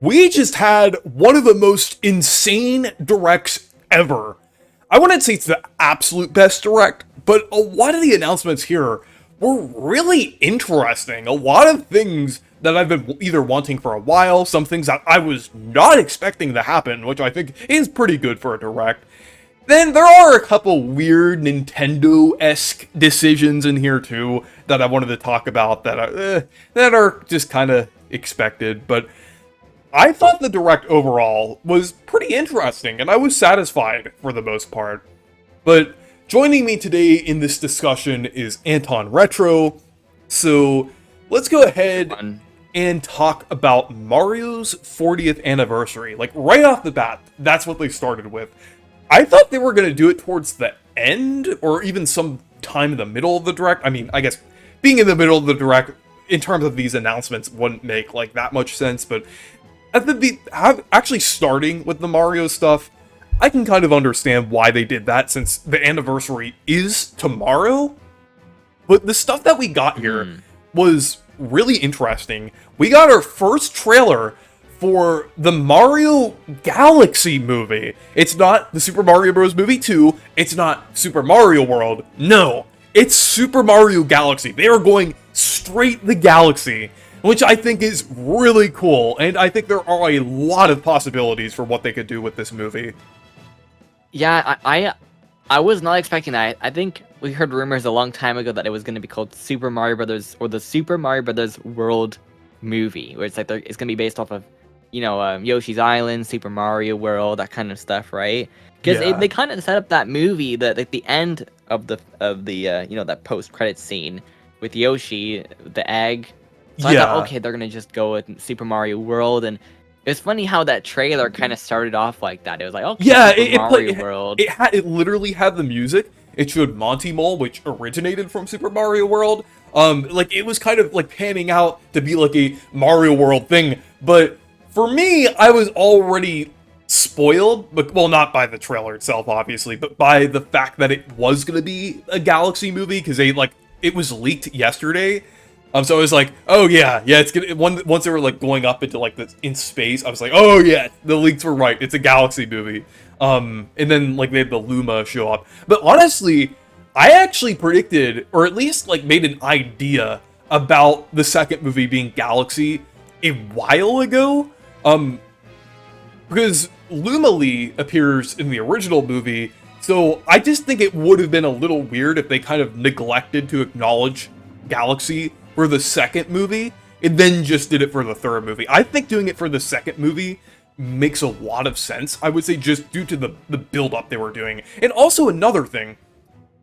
We just had one of the most insane directs ever. I wouldn't say it's the absolute best direct, but a lot of the announcements here were really interesting. A lot of things that I've been either wanting for a while, some things that I was not expecting to happen, which I think is pretty good for a direct. Then there are a couple weird Nintendo-esque decisions in here too that I wanted to talk about that are just kind of expected, but I thought the direct overall was pretty interesting, and I was satisfied for the most part. But joining me today in this discussion is Anton Retro, so let's go ahead and talk about Mario's 40th anniversary. Like, right off the bat, that's what they started with. I thought they were going to do it towards the end, or even some time in the middle of the direct. I mean, I guess being in the middle of the direct, in terms of these announcements, wouldn't make, like, that much sense, but actually starting with the Mario stuff, I can kind of understand why they did that, since the anniversary is tomorrow. But the stuff that we got here was really interesting. We got our first trailer for the Mario Galaxy movie. It's not the Super Mario Bros. Movie 2. It's not Super Mario World. No, it's Super Mario Galaxy. They are going straight the Galaxy, which I think is really cool, and I think there are a lot of possibilities for what they could do with this movie. Yeah, I was not expecting that. I think we heard rumors a long time ago that it was going to be called Super Mario Brothers, or the Super Mario Brothers World movie, where it's like it's going to be based off of, Yoshi's Island, Super Mario World, that kind of stuff, right? Because they kind of set up that movie, that like the end of the that post-credit scene with Yoshi, the egg. So I thought, okay, they're gonna just go with Super Mario World, and it's funny how that trailer kind of started off like that. It was like, okay, Super Mario World. It literally had the music. It showed Monty Mole, which originated from Super Mario World. Like, it was kind of like panning out to be like a Mario World thing. But for me, I was already spoiled, but well, not by the trailer itself, obviously, but by the fact that it was gonna be a Galaxy movie, because it was leaked yesterday. So I was like, oh yeah, it's gonna. Once they were like going up into like in space, I was like, oh yeah, the leaks were right. It's a Galaxy movie. And then like they had the Luma show up. But honestly, I actually predicted, or at least like made an idea about the second movie being Galaxy a while ago. Because Luma Lee appears in the original movie, so I just think it would have been a little weird if they kind of neglected to acknowledge Galaxy for the second movie, and then just did it for the third movie. I think doing it for the second movie makes a lot of sense, I would say, just due to the build-up they were doing. And also another thing,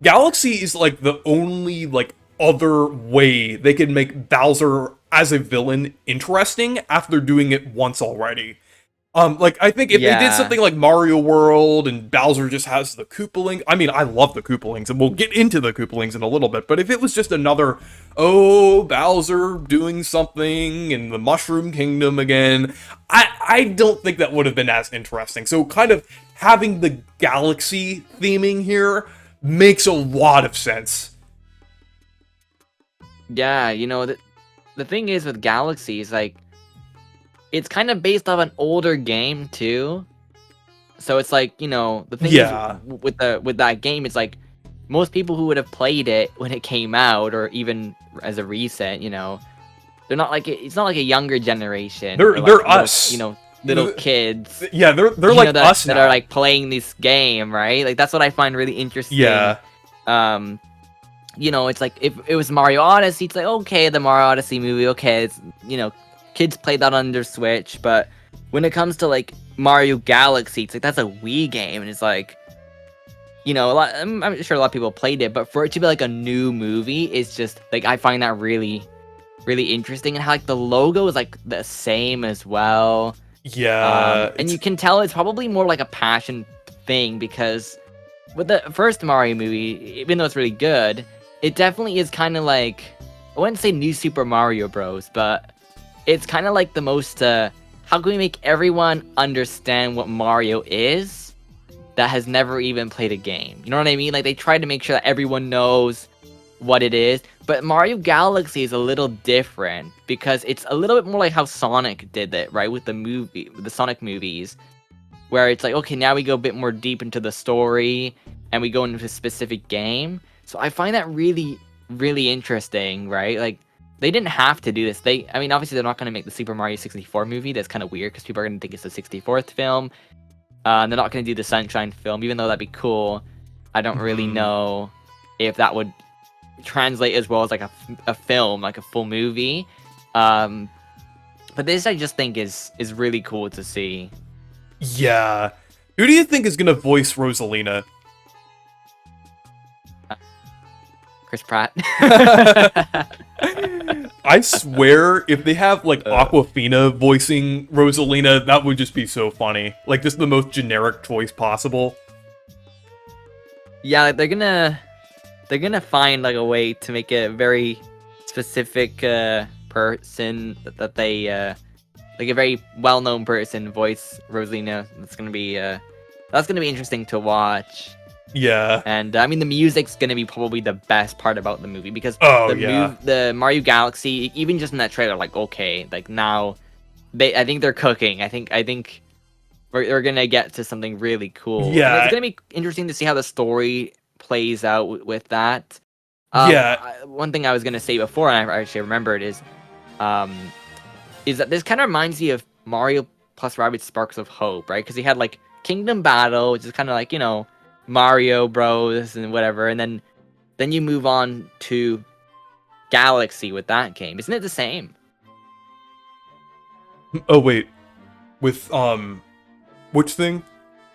Galaxy is like the only like other way they could make Bowser as a villain interesting after doing it once already. Like, I think if they did something like Mario World and Bowser just has the Koopalings, I mean, I love the Koopalings, and we'll get into the Koopalings in a little bit, but if it was just another, Bowser doing something in the Mushroom Kingdom again, I don't think that would have been as interesting. So kind of having the Galaxy theming here makes a lot of sense. Yeah, the thing is with Galaxy is like, it's kind of based off an older game too, so it's like, the thing is with that game, it's like most people who would have played it when it came out, or even as a recent, they're not like it's not like a younger generation. They're like us, little kids. Yeah, they're like us now. That are like playing this game, right? Like that's what I find really interesting. Yeah. It's like if it was Mario Odyssey, it's like, okay, the Mario Odyssey movie, okay, it's kids play that on their Switch, but when it comes to like Mario Galaxy, it's like that's a Wii game, and it's like, I'm sure a lot of people played it, but for it to be like a new movie, it's just like I find that really, really interesting, and how like the logo is like the same as well. Yeah, and you can tell it's probably more like a passion thing, because with the first Mario movie, even though it's really good, it definitely is kind of like, I wouldn't say New Super Mario Bros, but it's kind of like the most, how can we make everyone understand what Mario is that has never even played a game? You know what I mean? Like, they tried to make sure that everyone knows what it is, But Mario Galaxy is a little different because it's a little bit more like how Sonic did it, right? With the Sonic movies, where it's like, okay, now we go a bit more deep into the story and we go into a specific game. So I find that really, really interesting, right? Like, they didn't have to do this. I mean, obviously they're not going to make the Super Mario 64 movie. That's kind of weird because people are going to think it's the 64th film. They're not going to do the Sunshine film, even though that'd be cool. I don't really know if that would translate as well as like a film, like a full movie. But this I just think is really cool to see. Yeah. Who do you think is gonna voice Rosalina? Chris Pratt. I swear, if they have like Aquafina voicing Rosalina, that would just be so funny. Like, just the most generic choice possible. Yeah, like, they're gonna find like a way to make a very specific person that they like a very well-known person voice Rosalina. That's gonna be interesting to watch. Yeah. And I mean, the music's gonna be probably the best part about the movie because the Mario Galaxy, even just in that trailer, like, okay, like now I think they're cooking. I think we're gonna get to something really cool. Yeah. And it's gonna be interesting to see how the story plays out with that. One thing I was gonna say before, and I actually remembered, is that this kind of reminds me of Mario plus Rabbids Sparks of Hope, right? Because he had like Kingdom Battle, which is kind of like, you know, Mario Bros and whatever, and then you move on to Galaxy with that game. Isn't it the same? Oh wait, with which thing?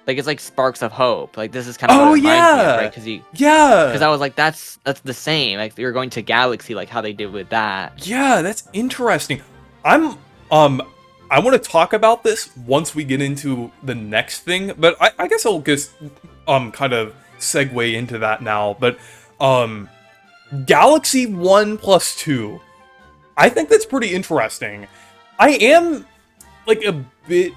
Like, it's like Sparks of Hope. Like, this is kind of what it reminds me of, right? Because I was like, that's the same. Like, you're going to Galaxy, like how they did with that. Yeah, that's interesting. I want to talk about this once we get into the next thing, but I guess I'll just kind of segue into that now. But Galaxy 1 plus 2, I think that's pretty interesting. I am like a bit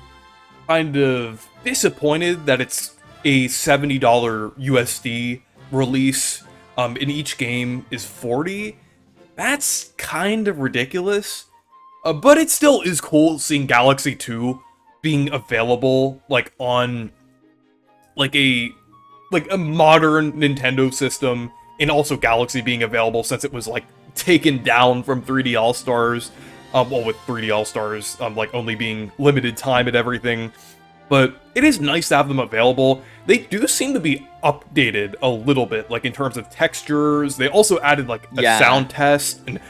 kind of disappointed that it's a $70 USD release, and each game is $40. That's kind of ridiculous. But it still is cool seeing Galaxy 2 being available, like, on, like, a modern Nintendo system, and also Galaxy being available since it was, like, taken down from 3D All-Stars, well, with 3D All-Stars, like, only being limited time and everything. But it is nice to have them available. They do seem to be updated a little bit, like, in terms of textures. They also added, like, a sound test and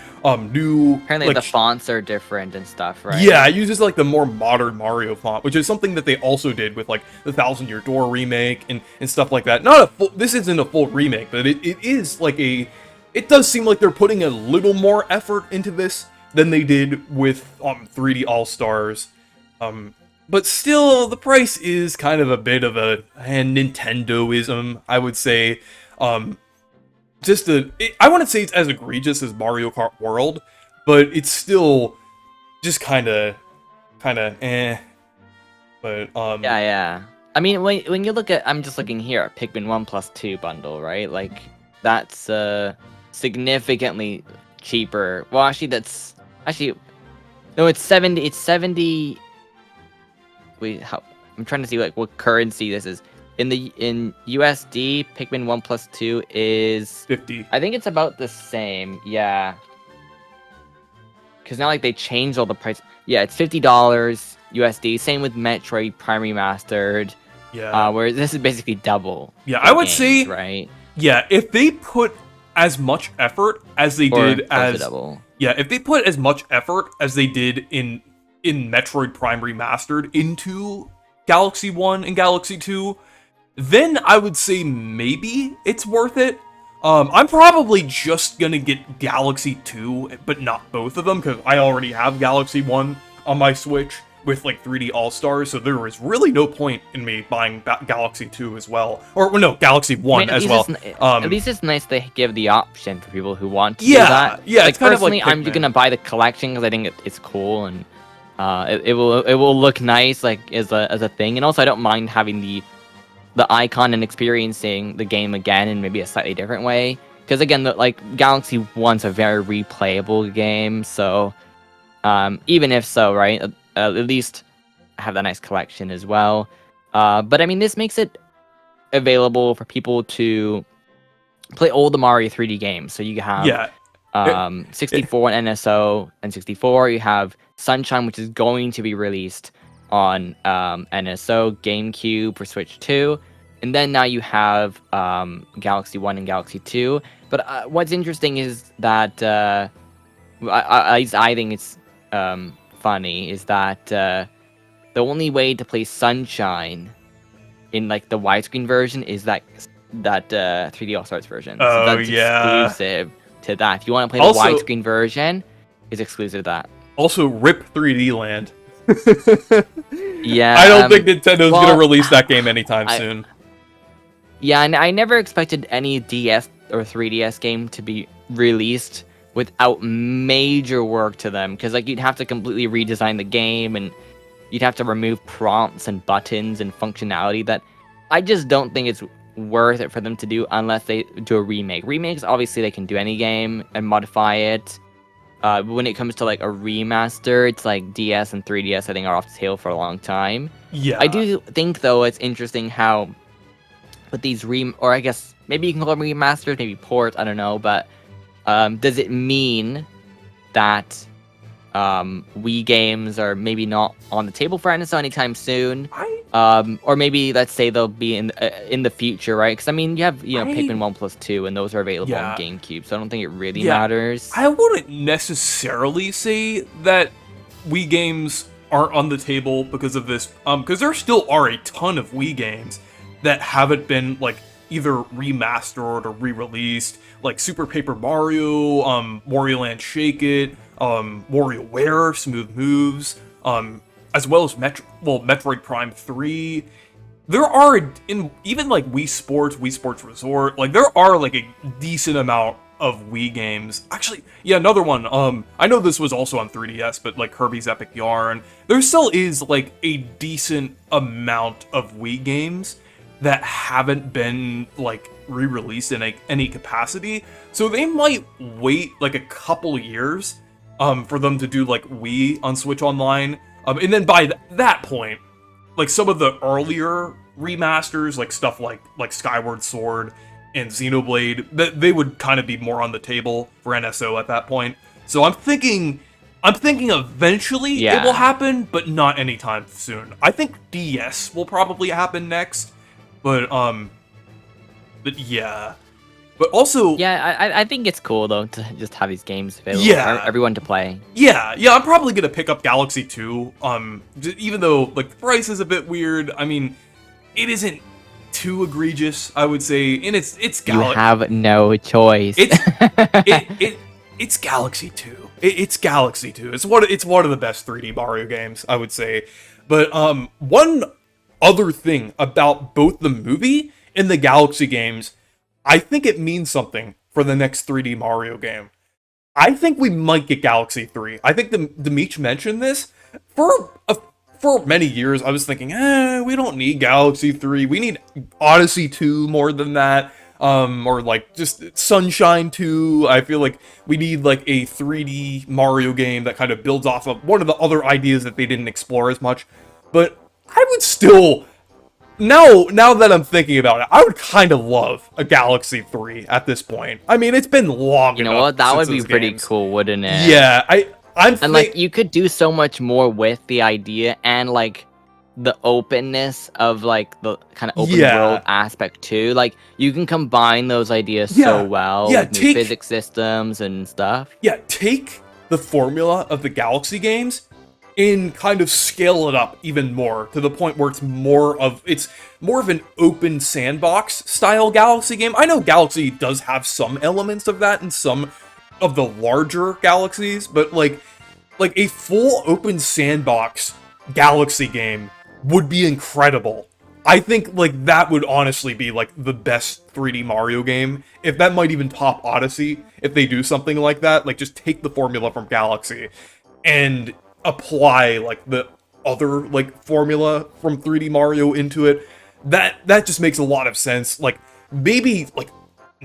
new... Apparently like, the fonts are different and stuff, right? Yeah, it uses, like, the more modern Mario font, which is something that they also did with, like, the Thousand Year Door remake and stuff like that. This isn't a full remake, but it is, like, it does seem like they're putting a little more effort into this than they did with 3D All-Stars. But still, the price is kind of a bit of a Nintendo-ism, I would say. I wouldn't say it's as egregious as Mario Kart World, but it's still just kind of eh. But Yeah. I mean, when you look at, I'm just looking here at Pikmin 1 plus 2 bundle, right? Like, that's significantly cheaper. Well, no, it's 70. It's 70. I'm trying to see like what currency this is. In USD, Pikmin 1 plus 2 is 50. I think it's about the same. Yeah. Because now like they changed all the price. Yeah, it's $50 USD. Same with Metroid Prime Remastered. Yeah. Where this is basically double. Yeah, I would say right. Yeah, if they put as much effort as they did as double. Yeah, if they put as much effort as they did in Metroid Prime Remastered into Galaxy 1 and Galaxy 2, then I would say maybe it's worth it. I'm probably just gonna get Galaxy 2, but not both of them, because I already have Galaxy 1 on my Switch with, like, 3D All-Stars, so there was really no point in me buying Galaxy 2 as well. Or, no, Galaxy 1 as well. At least it's nice to give the option for people who want to do that. Yeah, like, it's kind of like personally, I'm Pikmin. gonna buy the collection because I think it's cool, and it will look nice, like, as a thing. And also, I don't mind having the icon and experiencing the game again in maybe a slightly different way. because again, like Galaxy 1's a very replayable game, so even if so, right, at least have that nice collection as well. But I mean, this makes it available for people to play all the Mario 3D games. So you have Yeah. 64 on NSO and 64. You have Sunshine, which is going to be released on NSO, GameCube for Switch 2. And then now you have Galaxy 1 and Galaxy 2. But what's interesting is that, at least I think it's funny, is that the only way to play Sunshine in like the widescreen version is that 3D All Stars version. So Oh, that's yeah. exclusive to that. If you want to play Also- the widescreen version, it's exclusive to that. Also, RIP 3D Land. Yeah. I don't think Nintendo's well, gonna release that game anytime soon. Yeah, and I never expected any DS or 3DS game to be released without major work to them, because like you'd have to completely redesign the game, and you'd have to remove prompts and buttons and functionality that I just don't think it's worth it for them to do unless they do a remake. Remakes, obviously, they can do any game and modify it. But when it comes to like a remaster, it's like DS and 3DS, I think, are off the table for a long time. Yeah. I do think, though, it's interesting how with these or I guess maybe you can call them remasters, maybe ports, I don't know, but does it mean that Wii games are maybe not on the table for NSO anytime soon? Or maybe, let's say, they'll be in the future, right? Because I mean, you have Pikmin 1+2, and those are available on GameCube, so I don't think it really matters. I wouldn't necessarily say that Wii games aren't on the table because of this, because there still are a ton of Wii games that haven't been like either remastered or re-released, like Super Paper Mario, Wario Land Shake It, WarioWare, Smooth Moves, as well as Metroid Prime 3. There are, even like Wii Sports Resort, like there are like a decent amount of Wii games. Actually, yeah, another one, I know this was also on 3DS, but like Kirby's Epic Yarn, there still is like a decent amount of Wii games that haven't been like re-released in any capacity. So they might wait like a couple years for them to do like Wii on Switch Online. And then by that point, like some of the earlier remasters, like stuff like Skyward Sword and Xenoblade, that they would kind of be more on the table for NSO at that point. So I'm thinking eventually it will happen, but not anytime soon. I think DS will probably happen next, but yeah. But also, yeah, I think it's cool though to just have these games available for everyone to play. Yeah, I'm probably gonna pick up Galaxy 2. Even though like the price is a bit weird. I mean, it isn't too egregious, I would say, and it's Galaxy. You have no choice. It's Galaxy 2. It's Galaxy 2. It's one of the best 3D Mario games, I would say. But one other thing about both the movie and the Galaxy games, I think it means something for the next 3D Mario game. I think we might get Galaxy 3. I think Dimitri mentioned this. For many years, I was thinking, we don't need Galaxy 3. We need Odyssey 2 more than that. Or like just Sunshine 2. I feel like we need like a 3D Mario game that kind of builds off of one of the other ideas that they didn't explore as much. But I would still... Now that I'm thinking about it, I would kind of love a Galaxy 3 at this point. I mean, it's been long enough. You know what? That would be pretty cool, wouldn't it? Yeah, like you could do so much more with the idea and like the openness of like the kind of open world aspect too. Like you can combine those ideas so well with new physics systems and stuff. Yeah, take the formula of the Galaxy games and kind of scale it up even more to the point where it's more of an open sandbox style Galaxy game. I know Galaxy does have some elements of that in some of the larger Galaxies, but like a full open sandbox Galaxy game would be incredible. I think like that would honestly be like the best 3D Mario game. If that might even top Odyssey, if they do something like that, like just take the formula from Galaxy and apply like the other like formula from 3D Mario into it. That just makes a lot of sense. Like maybe like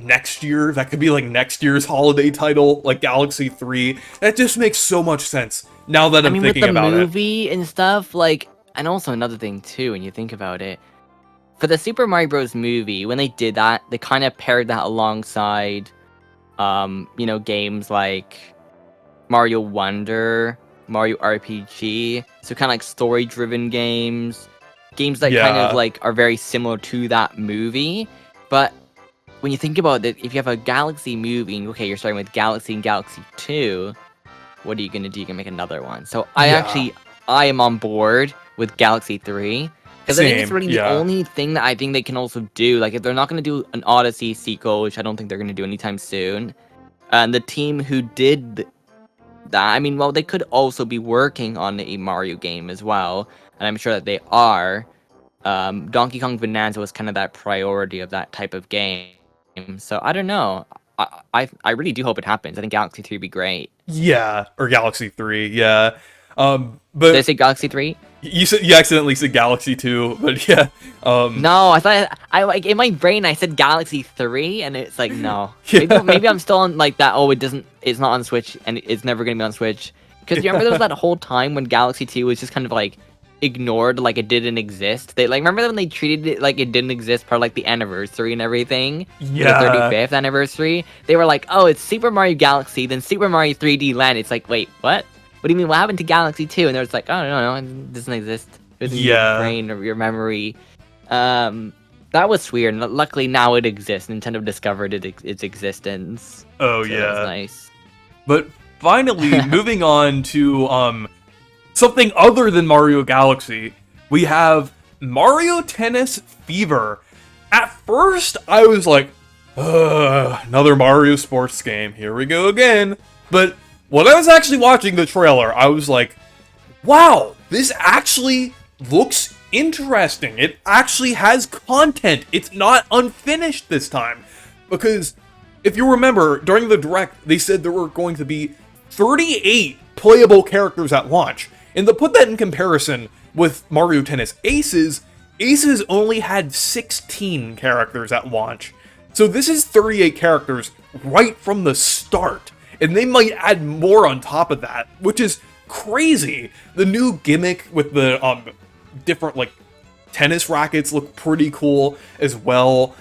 next year. That could be like next year's holiday title, like Galaxy 3. That just makes so much sense now that I I'm mean, with thinking the about it. movie and stuff, like, and also another thing too, when you think about it, for the Super Mario Bros. Movie, when they did that, they kind of paired that alongside, games like Mario Wonder, Mario RPG, so kind of like story-driven games that kind of Yeah. like are very similar to that movie. But when you think about it, if you have a Galaxy movie, okay, you're starting with Galaxy and Galaxy 2, what are you gonna do? You can make another one. So Yeah. I am on board with Galaxy 3. Because I think it's Same. really the Yeah. only thing that I think they can also do. Like, if they're not gonna do an Odyssey sequel, which I don't think they're gonna do anytime soon, and the team who did that, I mean, well, they could also be working on a Mario game as well, and I'm sure that they are. Donkey Kong Bonanza was kind of that priority of that type of game. So I don't know. I really do hope it happens. I think Galaxy 3 would be great. Yeah. Or Galaxy 3. Yeah. Did I But say Galaxy 3? you accidentally said Galaxy 2, but yeah. No, I thought I like in my brain I said Galaxy 3 and it's like no. Yeah. Maybe I'm still on like that, oh, it's not on Switch and it's never going to be on Switch. Cuz you remember there was that whole time when Galaxy 2 was just kind of like ignored, like it didn't exist. They like remember when they treated it like it didn't exist part of like the anniversary and everything? For the Yeah. 35th anniversary. They were like, "Oh, it's Super Mario Galaxy, then Super Mario 3D Land." It's like, "Wait, what? What do you mean? What happened to Galaxy 2?" And they're just like, "Oh, no, it doesn't exist. It's in Yeah. your brain or your memory." That was weird. Luckily now it exists. Nintendo discovered its existence. Oh So yeah. that was nice. But finally, moving on to something other than Mario Galaxy, we have Mario Tennis Fever. At first, I was like, another Mario sports game. Here we go again. But when I was actually watching the trailer, I was like, wow, this actually looks interesting. It actually has content. It's not unfinished this time. Because if you remember, during the Direct, they said there were going to be 38 playable characters at launch. And to put that in comparison with Mario Tennis Aces, Aces only had 16 characters at launch. So this is 38 characters right from the start. And they might add more on top of that, which is crazy. The new gimmick with the different like tennis rackets look pretty cool as well.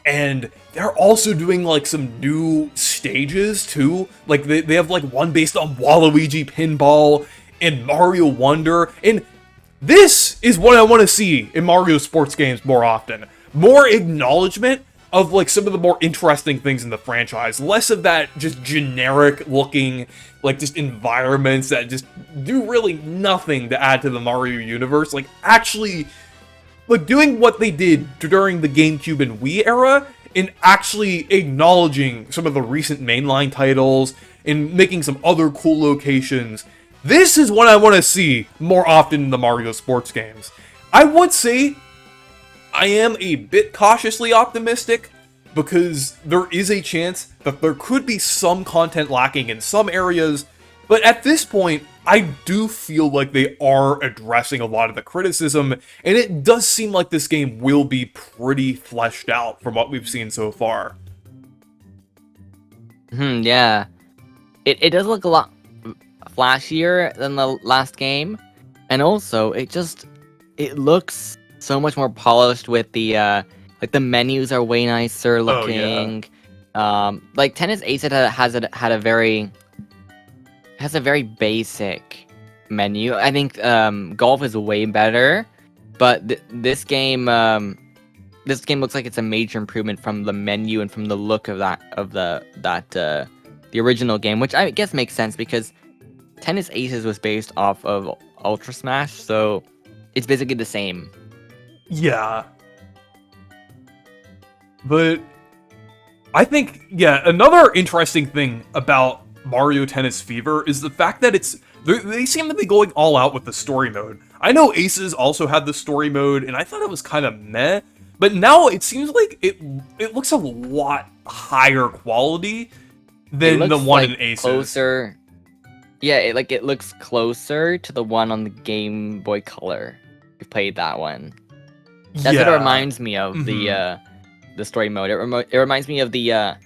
And they're also doing like some new stages too. Like they have like one based on Waluigi Pinball and Mario Wonder. And this is what I want to see in Mario sports games more often. More acknowledgement of like some of the more interesting things in the franchise. Less of that just generic looking, like just environments that just do really nothing to add to the Mario universe. Like actually, like doing what they did during the GameCube and Wii era, and actually acknowledging some of the recent mainline titles and making some other cool locations. This is what I want to see more often in the Mario sports games. I would say I am a bit cautiously optimistic because there is a chance that there could be some content lacking in some areas, but at this point, I do feel like they are addressing a lot of the criticism, and it does seem like this game will be pretty fleshed out from what we've seen so far. Yeah. It does look a lot flashier than the last game, and also it looks so much more polished with the like the menus are way nicer looking. Oh, yeah. Like Tennis Ace has a very basic menu. I think golf is way better, but this game looks like it's a major improvement from the menu and from the look of the original game, which I guess makes sense because Tennis Aces was based off of Ultra Smash, so it's basically the same. Yeah. But I think, yeah, another interesting thing about Mario Tennis Fever is the fact that they seem to be going all out with the story mode. I know Aces also had the story mode, and I thought it was kind of meh, but now it seems like it looks a lot higher quality than the one in Aces. Closer. Yeah, it looks closer to the one on the Game Boy Color. We played that one. That's what it reminds me of. Mm-hmm. the story mode. It reminds me of the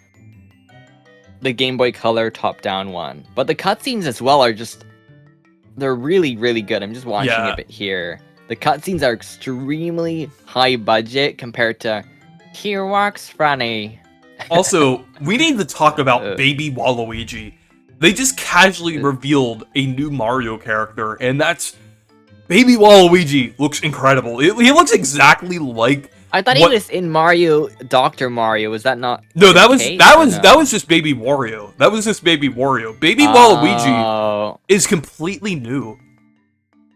Game Boy Color top-down one. But the cutscenes as well are just, they're really, really good. I'm just watching a bit here. The cutscenes are extremely high budget compared to Here Walks Franny. Also, we need to talk about Baby Waluigi. They just casually revealed a new Mario character, and that's Baby Waluigi. Looks incredible. He looks exactly like. I thought he was in Mario, Dr. Mario. Was that not? No, that was just Baby Wario. That was just Baby Wario. Baby Waluigi is completely new.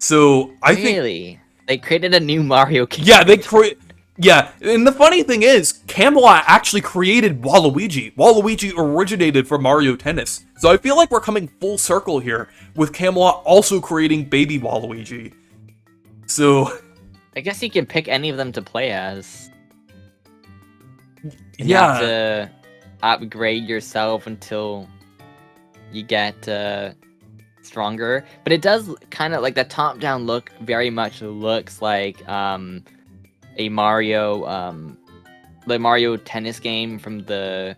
So I think they created a new Mario character. Yeah, they create. Yeah, and the funny thing is, Camelot actually created Waluigi. Waluigi originated from Mario Tennis. So I feel like we're coming full circle here, with Camelot also creating Baby Waluigi. So... I guess you can pick any of them to play as. And yeah. You have to upgrade yourself until you get stronger. But it does kind of, like, the top-down look very much looks like a Mario, the Mario Tennis game from the...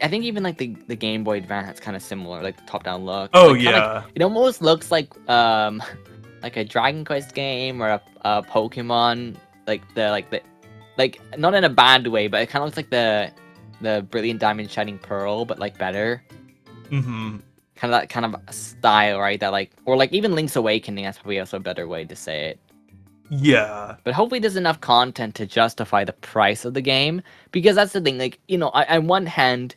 I think even, like, the Game Boy Advance kind of similar, like, the top-down look. Oh, like, yeah. It almost looks like a Dragon Quest game or a Pokemon, like not in a bad way, but it kind of looks like the Brilliant Diamond Shining Pearl, but like better. Mm-hmm. Kind of that kind of style, right? That like, or like even Link's Awakening. That's probably also a better way to say it. Yeah. But hopefully there's enough content to justify the price of the game, because that's the thing. Like, you know, on one hand,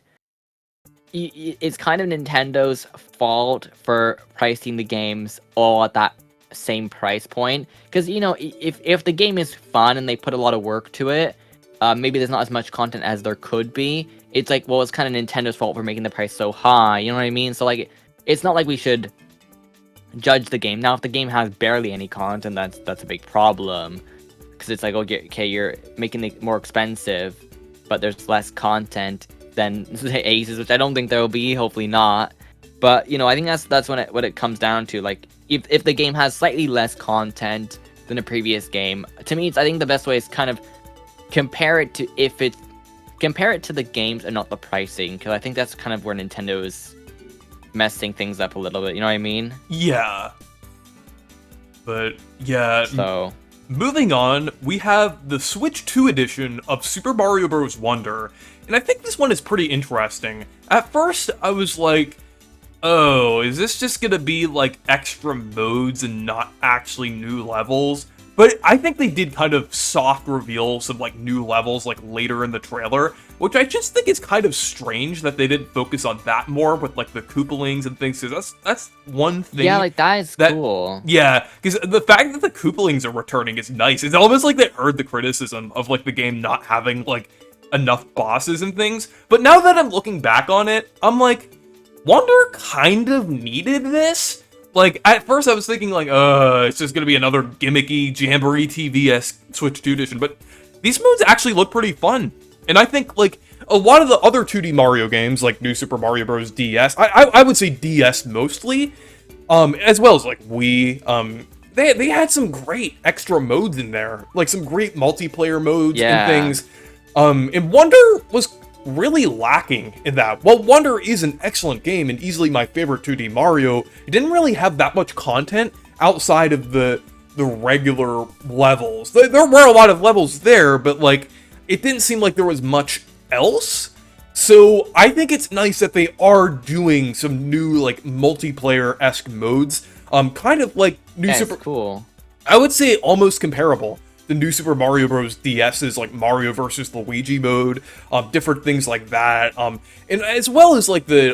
it's kind of Nintendo's fault for pricing the games all at that same price point, because, you know, if the game is fun and they put a lot of work to it, maybe there's not as much content as there could be. It's like, well, it's kind of Nintendo's fault for making the price so high, you know what I mean? So like, it's not like we should judge the game. Now if the game has barely any content, that's a big problem, because it's like, okay, you're making it more expensive, but there's less content than say Aces, which I don't think there will be, hopefully not. But, you know, I think that's what it comes down to. Like, if the game has slightly less content than a previous game, to me, I think the best way is kind of compare it to the games and not the pricing, because I think that's kind of where Nintendo is messing things up a little bit. You know what I mean? Yeah. But yeah. So moving on, we have the Switch 2 edition of Super Mario Bros. Wonder, and I think this one is pretty interesting. At first, I was like, oh, is this just gonna be like extra modes and not actually new levels? But I think they did kind of soft reveal some like new levels like later in the trailer, which I just think is kind of strange that they didn't focus on that more with like the Koopalings and things. Cause that's one thing. Yeah, like that is cool. Yeah, because the fact that the Koopalings are returning is nice. It's almost like they heard the criticism of like the game not having like enough bosses and things. But now that I'm looking back on it, I'm like, Wonder kind of needed this. Like, at first I was thinking, like, it's just gonna be another gimmicky Jamboree TV-esque Switch 2 edition, but these modes actually look pretty fun. And I think, like, a lot of the other 2D Mario games, like New Super Mario Bros. DS, I would say DS mostly, as well as, like, Wii, they had some great extra modes in there, like some great multiplayer modes and things. And Wonder was really lacking in that. While Wonder is an excellent game and easily my favorite 2D Mario, it didn't really have that much content outside of the regular levels. There were a lot of levels there, but like, it didn't seem like there was much else. So I think it's nice that they are doing some new like multiplayer-esque modes. Kind of like New Super... cool. I would say almost comparable. The New Super Mario Bros. DS is like Mario versus Luigi mode, different things like that, and as well as like the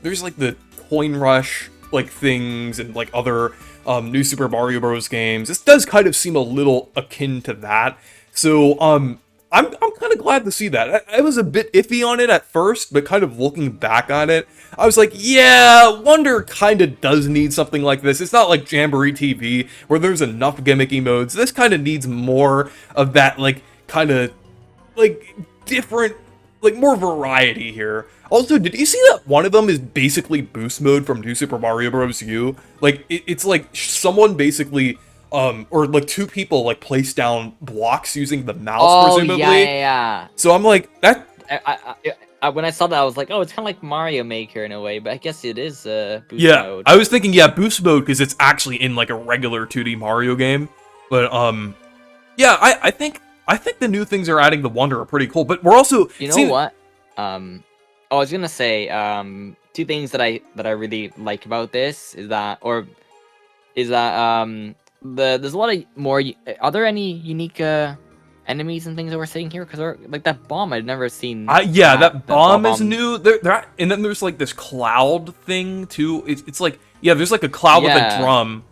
there's like the coin rush like things and like other New Super Mario Bros. Games. This does kind of seem a little akin to that. So I'm kind of glad to see that. I was a bit iffy on it at first, but kind of looking back on it, I was like, yeah, Wonder kind of does need something like this. It's not like Jamboree TV, where there's enough gimmicky modes. This kind of needs more of that, like, kind of, like, different, like, more variety here. Also, did you see that one of them is basically boost mode from New Super Mario Bros. U? Like, it's like someone basically or like two people like place down blocks using the mouse, Oh presumably. yeah. So I'm like, that. When I saw that, I was like, oh, it's kind of like Mario Maker in a way, but I guess it is boost Yeah, mode. I was thinking, yeah, boost mode because it's actually in like a regular 2D Mario game. But yeah, I think the new things they're adding the wonder are pretty cool. But we're also You know what? I was gonna say two things that I really like about this is that there's a lot of more. Are there any unique enemies and things that we're seeing here? Because like that bomb, I'd never seen. yeah, that bomb is bomb. new. And then there's like this cloud thing too. It's like, yeah, there's like a cloud with a Yeah. drum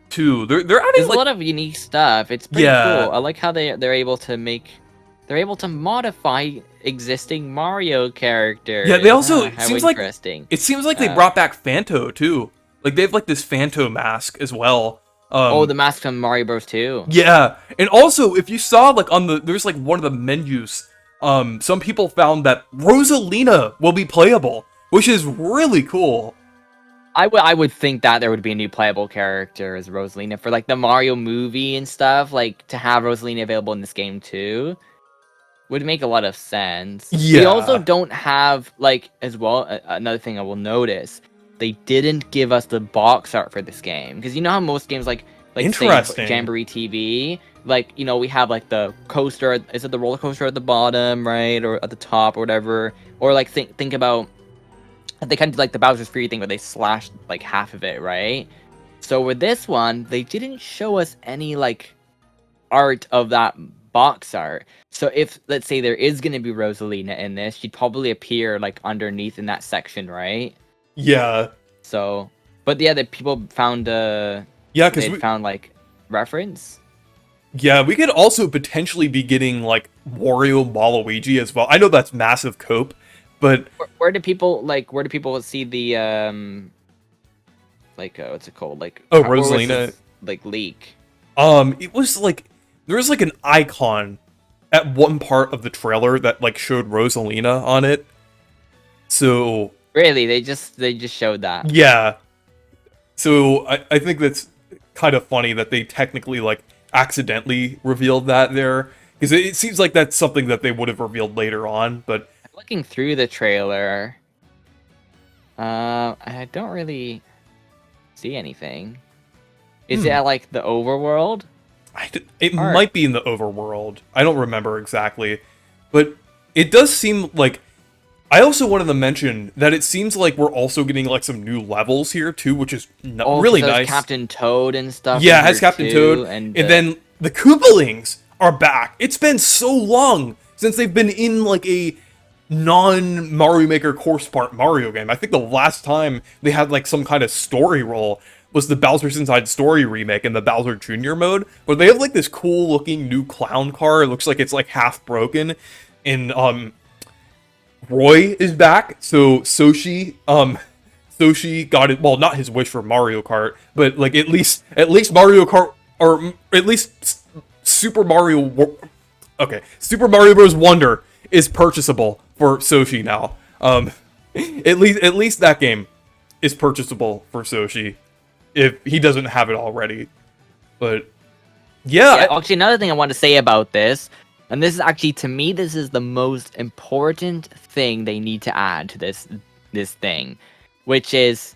too. They're adding There's like, a lot of unique stuff. It's pretty Yeah. cool. I like how they're able to modify existing Mario characters. Yeah, they also- Ah, it how seems like- interesting. it seems like they brought back Phanto too. Like they have like this Phanto mask as well. Oh, the mask from Mario Bros. 2. Yeah, and also if you saw like there's like one of the menus, some people found that Rosalina will be playable, which is really cool. I would think that there would be a new playable character as Rosalina for like the Mario movie and stuff. Like to have Rosalina available in this game too would make a lot of sense. We Yeah. also don't have like as well. Another thing I will notice, they didn't give us the box art for this game because you know how most games like say Interesting. Jamboree TV, like you know we have like the coaster. Is it the roller coaster at the bottom, right, or at the top, or whatever? Or like think about. They kind of do like the Bowser's Fury thing where they slashed like half of it, right? So with this one, they didn't show us any like art of that box art. So if let's say there is gonna be Rosalina in this, she'd probably appear like underneath in that section, right? Yeah, So, but yeah, the people found yeah, because they found like reference. yeah, we could also potentially be getting like Wario Waluigi as well. I know that's massive cope, but Where do people see the like what's it called, like Oh, where was Rosalina. this, like leak? it was like there was like an icon at one part of the trailer that like showed Rosalina on it. So Really, they just showed that. yeah, so I think that's kind of funny that they technically like accidentally revealed that there, because it seems like that's something that they would have revealed later on. But Looking through the trailer, I don't really see anything. Is it at like the overworld? it Art. might be in the overworld. I don't remember exactly, but it does seem like. I also wanted to mention that it seems like we're also getting like some new levels here too, which is really 'Cause there's nice. Captain Toad and stuff. Yeah, in it has here Captain too, Toad, and then the Koopalings are back. It's been so long since they've been in like a non-Mario Maker course part Mario game. I think the last time they had like some kind of story role was the Bowser's Inside Story remake in the Bowser Jr. mode, where they have like this cool looking new clown car. It looks like it's like half broken, and Roy is back, so Soshi got it. Well, not his wish for Mario Kart, but like at least Mario Kart, or at least Super Mario. Okay, Super Mario Bros. Wonder is purchasable for Soshi now. At least that game is purchasable for Soshi if he doesn't have it already. But yeah, actually, another thing I want to say about this, and this is actually to me, this is the most important thing they need to add to this thing, which is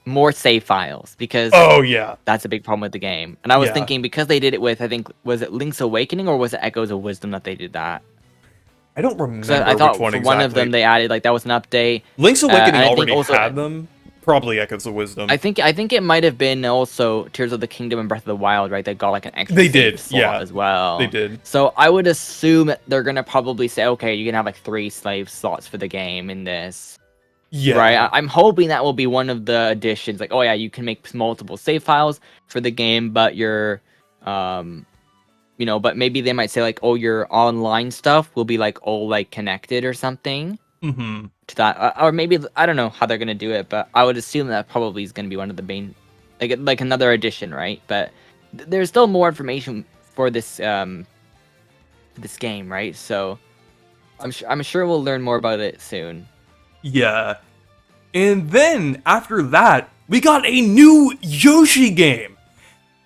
more save files, because oh yeah, that's a big problem with the game. And I was Yeah. thinking, because they did it with, I think, was it Link's Awakening or was it Echoes of Wisdom that they did that? I don't remember So I thought which one for exactly. one of them they added like that was an update. Link's Awakening and I think already also- had them. Probably Echoes of Wisdom. I think it might have been also Tears of the Kingdom and Breath of the Wild, right? They got like an extra They save did, slot yeah. as well. They did. So I would assume they're gonna probably say, okay, you can have like 3 save slots for the game in this. Yeah. Right, I'm hoping that will be one of the additions. Like, oh yeah, you can make multiple save files for the game, but your, but maybe they might say like, oh, your online stuff will be like all like connected or something Mm-hmm. to that, or maybe I don't know how they're gonna do it, but I would assume that probably is gonna be one of the main, like another addition, right? But there's still more information for this this game, right? So I'm sure we'll learn more about it soon. Yeah. And then after that, we got a new Yoshi game.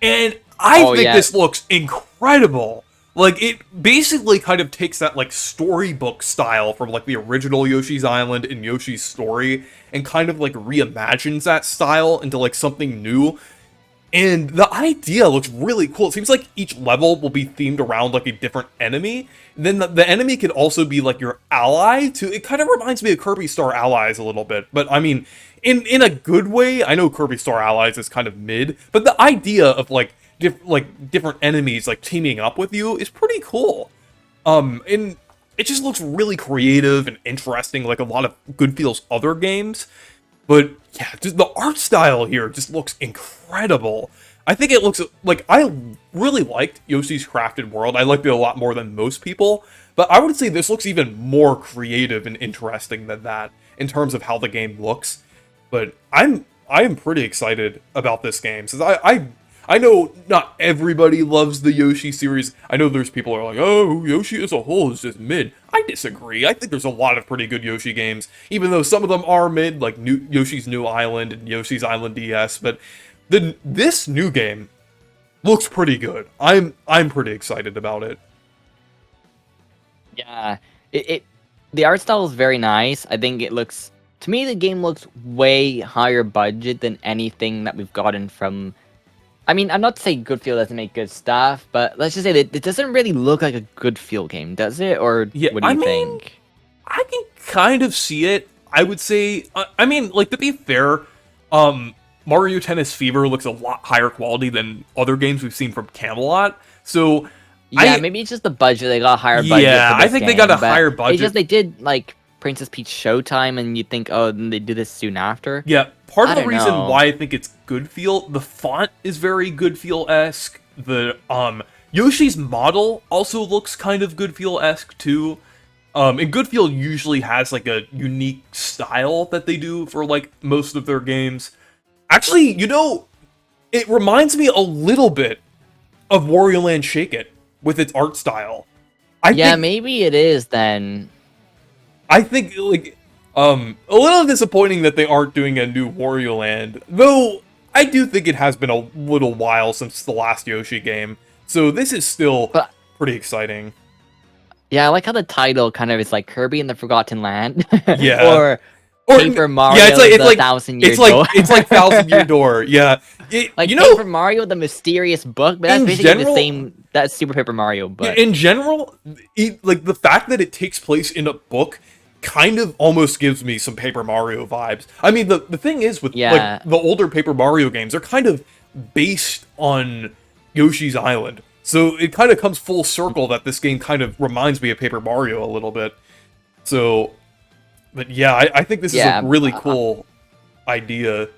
And I Oh, think yeah. this looks incredible. Like, it basically kind of takes that, like, storybook style from, like, the original Yoshi's Island and Yoshi's Story and kind of, like, reimagines that style into, like, something new. And the idea looks really cool. It seems like each level will be themed around, like, a different enemy. And then the enemy could also be, like, your ally, too. It kind of reminds me of Kirby Star Allies a little bit. But, I mean, in a good way, I know Kirby Star Allies is kind of mid, but the idea of, like, different enemies, like, teaming up with you is pretty cool. And it just looks really creative and interesting, like a lot of Good Feel's other games. But yeah, just the art style here just looks incredible. I think it looks like I really liked Yoshi's Crafted World. I liked it a lot more than most people, but I would say this looks even more creative and interesting than that in terms of how the game looks. But I am pretty excited about this game since I know not everybody loves the Yoshi series. I know there's people who are like, oh, Yoshi as a whole is just mid. I disagree. I think there's a lot of pretty good Yoshi games, even though some of them are mid, like Yoshi's New Island and Yoshi's Island DS. But this new game looks pretty good. I'm pretty excited about it. Yeah, the art style is very nice. I think it looks, to me, the game looks way higher budget than anything that we've gotten from. I mean, I'm not saying Good Feel doesn't make good stuff, but let's just say that it doesn't really look like a Good Feel game, does it? Or Yeah, what do you think? I can kind of see it. I would say, I mean, like, to be fair, Mario Tennis Fever looks a lot higher quality than other games we've seen from Camelot. So, Yeah, maybe it's just the budget. They got a higher budget. Yeah, for this I think game, they got a but higher budget. It's just they did like Princess Peach Showtime, and you think, oh, then they do this soon after. Yeah, part of I the don't reason know. why I think it's Good Feel, the font is very Good Feel-esque. The Yoshi's model also looks kind of Good Feel-esque too. And Good Feel usually has like a unique style that they do for like most of their games. Actually, you know, it reminds me a little bit of Wario Land Shake It with its art style. I Yeah, think, maybe it is then. I think, like, a little disappointing that they aren't doing a new Wario Land, though I do think it has been a little while since the last Yoshi game, so this is still But pretty exciting. yeah, I like how the title kind of is like Kirby in the Forgotten Land, Yeah. or Or Paper Mario, yeah, the Thousand Year Door. it's like Thousand Year Door. Yeah, Like you know, Paper Mario, the mysterious book, but that's in basically general- the same. That's Super Paper Mario, but in general, like the fact that it takes place in a book kind of almost gives me some Paper Mario vibes. I mean, the thing is with Yeah. like the older Paper Mario games, they're kind of based on Yoshi's Island, so it kind of comes full circle that this game kind of reminds me of Paper Mario a little bit. So, but yeah, I think this is a really cool idea.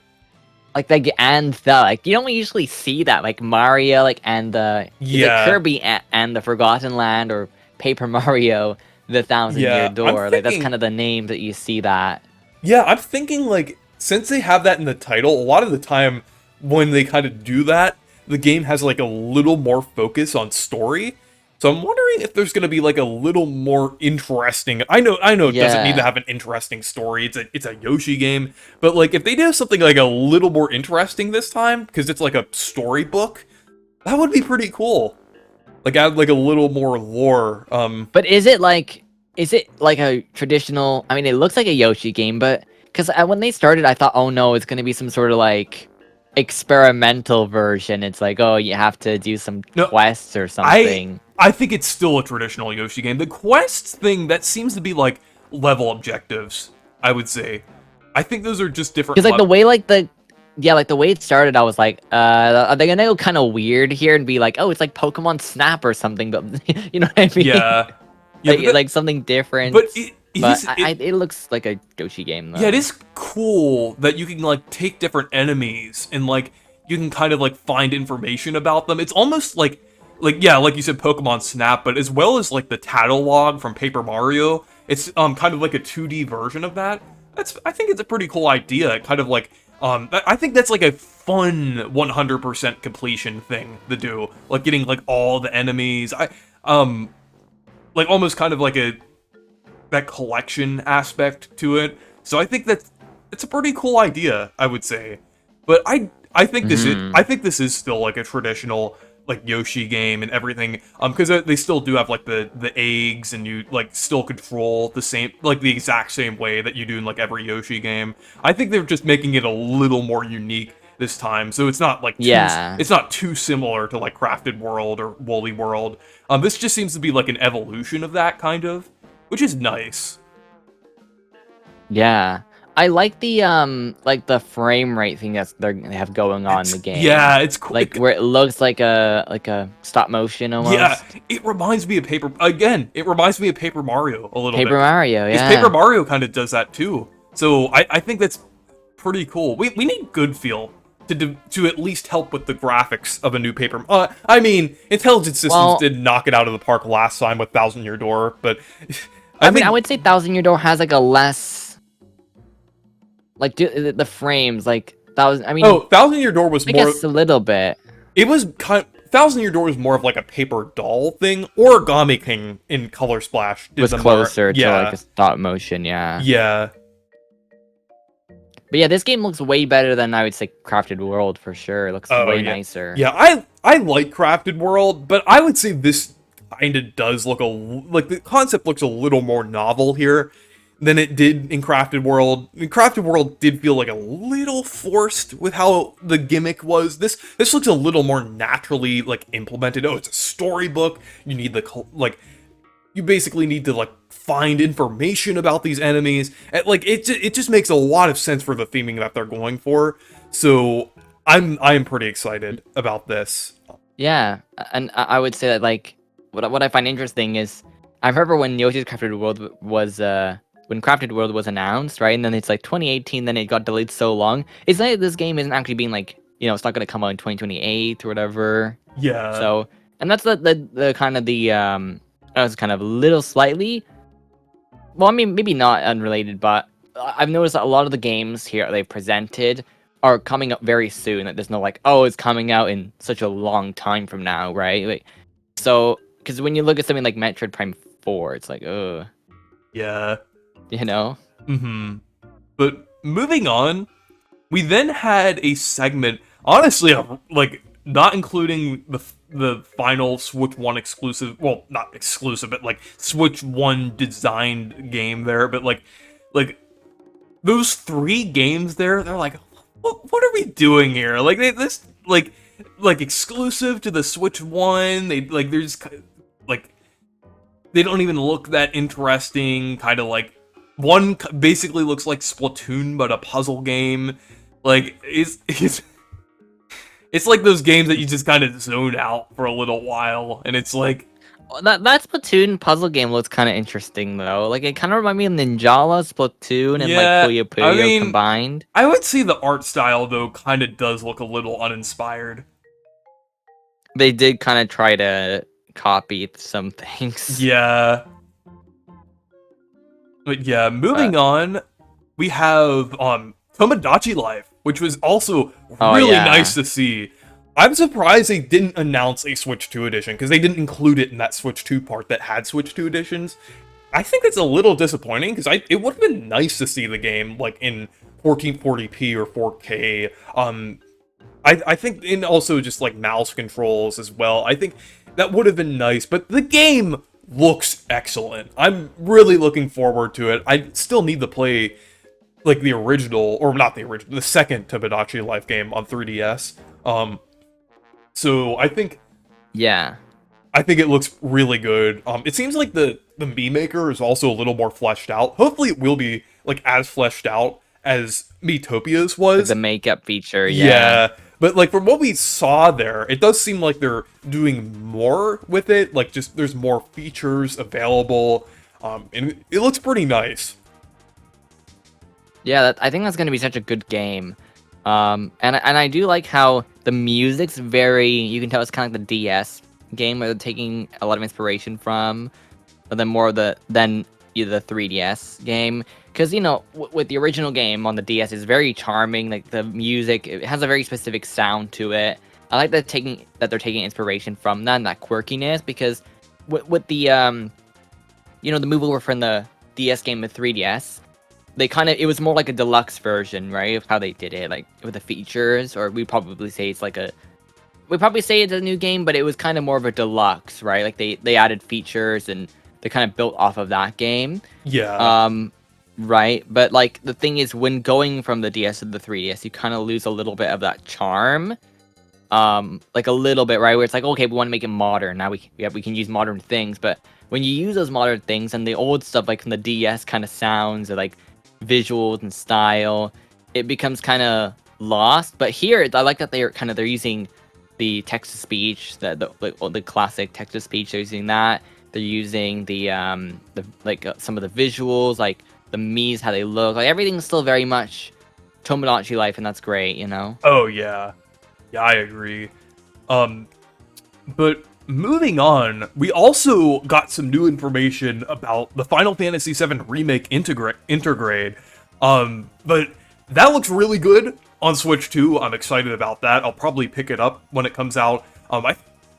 like like you don't usually see that, like Mario, like and the Yeah. Kirby and the Forgotten Land, or Paper Mario, the Thousand Yeah, Year I'm Door. Like that's thinking- kind of the name that you see that. Yeah, I'm thinking, like, since they have that in the title, a lot of the time when they kind of do that, the game has, like, a little more focus on story. So I'm wondering if there's going to be, like, a little more interesting... I know it doesn't need Yeah. to have an interesting story. It's a Yoshi game. But, like, if they do something, like, a little more interesting this time, because it's, like, a storybook, that would be pretty cool. Like, add, like, a little more lore. But is it like a traditional? I mean, it looks like a Yoshi game, but because when they started, I thought, oh no, it's gonna be some sort of like experimental version. It's like, oh, you have to do some No, quests or something. I think it's still a traditional Yoshi game. The quests thing, that seems to be like level objectives, I would say. I think those are just different. Because like the way like the way it started, I was like, are they gonna go kind of weird here and be like, oh, it's like Pokemon Snap or something, but you know what I mean? Yeah. like something different. But it looks like a Yoshi game though. yeah, it is cool that you can like take different enemies and like you can kind of like find information about them. It's almost like yeah, like you said, Pokemon Snap, but as well as like the Tattlelog from Paper Mario, it's kind of like a 2D version of that. I think it's a pretty cool idea. Kind of like I think that's like a fun 100% completion thing to do, like getting like all the enemies. Like almost kind of like that collection aspect to it. So I think it's a pretty cool idea, I would say. But I think this is still like a traditional like Yoshi game and everything, because they still do have like the eggs, and you like still control the same, like the exact same way that you do in like every Yoshi game. I think they're just making it a little more unique this time, so it's not like Yeah. it's not too similar to like Crafted World or Woolly World. This just seems to be like an evolution of that kind of, which is nice. Yeah. I like the frame rate thing they have going on in the game. Yeah, it's cool. Like where it looks like a stop motion almost. Yeah, it reminds me of It reminds me of Paper Mario a little bit. Paper Mario, yeah. Paper Mario kind of does that too. So I think that's pretty cool. We need good feel to at least help with the graphics of a new Paper. I mean, Intelligent Systems did knock it out of the park last time with Thousand Year Door, but I mean, I would say Thousand Year Door has like a less. Like the frames, like thousand. I mean, Thousand Year Door was I more. guess a little bit. It was Thousand Year Door was more of like a paper doll thing. Origami King in Color Splash Was closer to like a stop motion, yeah. Yeah. But yeah, this game looks way better than I would say Crafted World for sure. It looks way nicer. Yeah, I like Crafted World, but I would say this kind of does look like the concept looks a little more novel here than it did in Crafted World. Crafted World did feel like a little forced with how the gimmick was. This looks a little more naturally like implemented. Oh, it's a storybook. You need you basically need to like find information about these enemies. And, like it just makes a lot of sense for the theming that they're going for. So I'm pretty excited about this. Yeah, and I would say that like what I find interesting is I remember when Yoshi's Crafted World was when Crafted World was announced, right? And then it's like 2018, then it got delayed so long. It's like this game isn't actually being like, it's not going to come out in 2028 or whatever. Yeah. So, and that's the kind of I was kind of a little slightly, well, I mean, maybe not unrelated, but I've noticed that a lot of the games here they've presented are coming up very soon. That there's no like, oh, it's coming out in such a long time from now, right? Like, so, because when you look at something like Metroid Prime 4, it's like, ugh. Yeah. Mm-hmm. But moving on, we then had a segment, honestly, like not including the final Switch 1 exclusive, well, not exclusive, but like Switch 1 designed game there, but like those 3 games there, they're like, what are we doing here? Like this like exclusive to the Switch 1, they're just like they don't even look that interesting, kind of like one basically looks like Splatoon, but a puzzle game. Like, it's like those games that you just kind of zone out for a little while, and it's like... That Splatoon puzzle game looks kind of interesting, though. Like, it kind of reminds me of Ninjala, Splatoon, and like Puyo Puyo combined. I would say the art style, though, kind of does look a little uninspired. They did kind of try to copy some things. Yeah. But yeah, moving on, we have Tomodachi Life, which was also really nice to see. I'm surprised they didn't announce a Switch 2 edition, because they didn't include it in that Switch 2 part that had Switch 2 editions. I think it's a little disappointing, because it would have been nice to see the game like in 1440p or 4K. I think, and also just like mouse controls as well. I think that would have been nice, but the game looks excellent. I'm really looking forward to it. I still need to play like the original, or not the original, the second Tomodachi Life game on 3DS. So I think it looks really good. It seems like the Mii Maker is also a little more fleshed out. Hopefully it will be like as fleshed out as Miitopia's was. The makeup feature, yeah. But like from what we saw there, it does seem like they're doing more with it. Like just there's more features available, and it looks pretty nice. Yeah, I think that's going to be such a good game. And I do like how the music's very, you can tell it's kind of like the DS game where they're taking a lot of inspiration from, but then more of the 3DS game. Because, with the original game on the DS, it's very charming. Like, the music, it has a very specific sound to it. I like that they're taking inspiration from that and that quirkiness, because with the, the move over from the DS game with 3DS, it was more like a deluxe version, right, of how they did it, like, with the features, or we'd probably say it's like we probably say it's a new game, but it was kind of more of a deluxe, right? Like they added features and they kind of built off of that game. Yeah. Right. But like the thing is, when going from the DS to the 3DS, you kind of lose a little bit of that charm. Like a little bit, right? Where it's like, okay, we want to make it modern. Now we can use modern things, but when you use those modern things and the old stuff, like from the DS kind of sounds or like visuals and style, it becomes kind of lost. But here, I like that they're using the text to speech, the classic text to speech. They're using that. They're using the some of the visuals, like the Miis, how they look. Like everything's still very much Tomodachi Life, and that's great, you know. Oh yeah. Yeah, I agree. But moving on, we also got some new information about the Final Fantasy VII Remake Intergrade. But that looks really good on Switch 2. I'm excited about that. I'll probably pick it up when it comes out.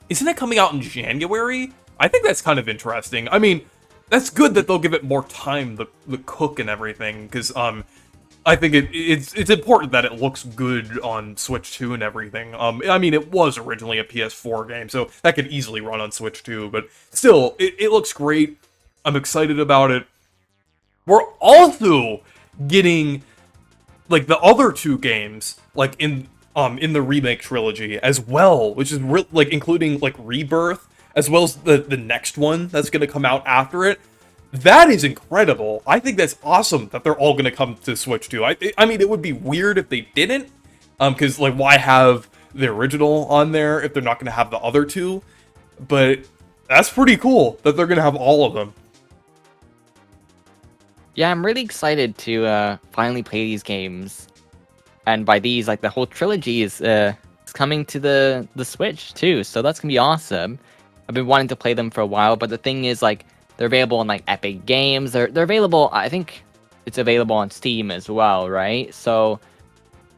Isn't it coming out in January? I think that's kind of interesting. I mean, that's good that they'll give it more time to cook and everything, because I think it's important that it looks good on Switch 2 and everything. I mean, it was originally a PS4 game, so that could easily run on Switch 2, but still, it looks great. I'm excited about it. We're also getting, like, the other two games, like, in the Remake trilogy as well, which is, like, including, like, Rebirth, as well as the next one that's gonna come out after it. That is incredible. I think that's awesome that they're all going to come to Switch 2. I mean, it would be weird if they didn't, because, like, why have the original on there if they're not going to have the other two? But that's pretty cool that they're going to have all of them. Yeah, I'm really excited to finally play these games. And by these, like, the whole trilogy is coming to the Switch, too, so that's going to be awesome. I've been wanting to play them for a while, but the thing is, like, they're available on, like, Epic Games. They're available, I think it's available on Steam as well, right? So,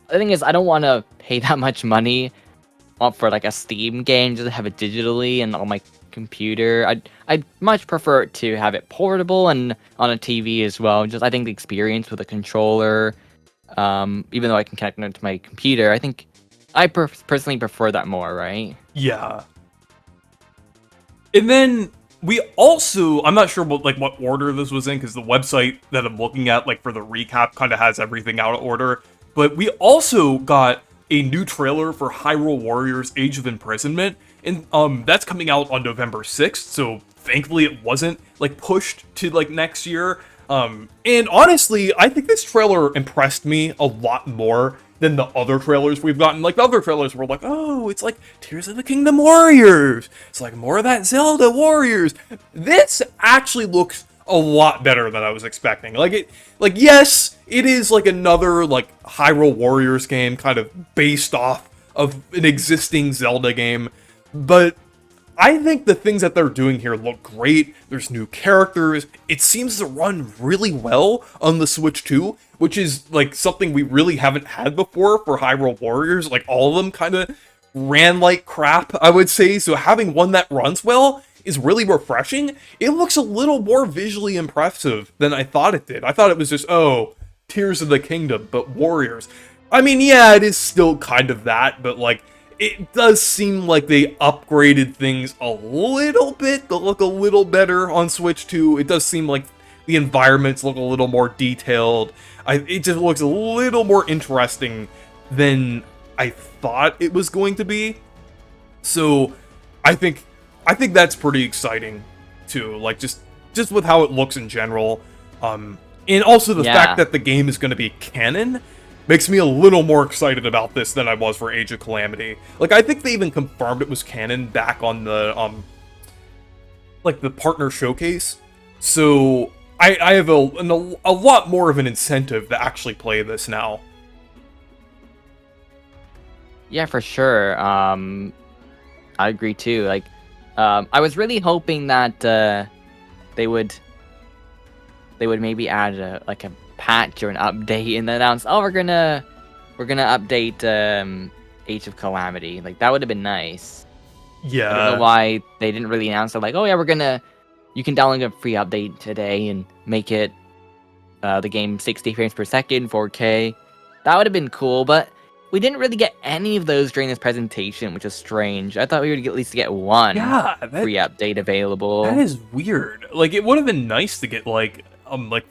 the thing is, I don't want to pay that much money for, like, a Steam game just to have it digitally and on my computer. I'd much prefer to have it portable and on a TV as well. Just, I think the experience with a controller, even though I can connect it to my computer, I think I personally prefer that more, right? Yeah. And then we also, I'm not sure what order this was in, because the website that I'm looking at, like, for the recap kind of has everything out of order, but we also got a new trailer for Hyrule Warriors Age of Imprisonment, and that's coming out on November 6th, so thankfully it wasn't, like, pushed to, like, next year. And honestly, I think this trailer impressed me a lot more than the other trailers we've gotten. Like, the other trailers were like, oh, it's like Tears of the Kingdom Warriors. It's like more of that Zelda Warriors. This actually looks a lot better than I was expecting. Yes, it is like another, like, Hyrule Warriors game, kind of based off of an existing Zelda game, but I think the things that they're doing here look great. There's new characters. It seems to run really well on the Switch 2, which is, like, something we really haven't had before for Hyrule Warriors. Like, all of them kind of ran like crap, I would say. So having one that runs well is really refreshing. It looks a little more visually impressive than I thought it did. I thought it was just, oh, Tears of the Kingdom, but Warriors. I mean, yeah, it is still kind of that, but, like, it does seem like they upgraded things a little bit to look a little better on Switch 2. It does seem like the environments look a little more detailed. It just looks a little more interesting than I thought it was going to be. So I think that's pretty exciting too. Like, just with how it looks in general. And also the fact that the game is going to be canon makes me a little more excited about this than I was for Age of Calamity. Like, I think they even confirmed it was canon back on the, like, the partner showcase. So, I have a lot more of an incentive to actually play this now. Yeah, for sure. I agree too. Like, I was really hoping that they would maybe add a patch or an update and then announce, oh, we're gonna update Age of Calamity. Like, that would have been nice. Yeah. I don't know why they didn't really announce it. Like, oh yeah, you can download a free update today and make it the game 60 frames per second, 4K. That would have been cool, but we didn't really get any of those during this presentation, which is strange. I thought we would at least get one free update available. That is weird. Like, it would have been nice to get, like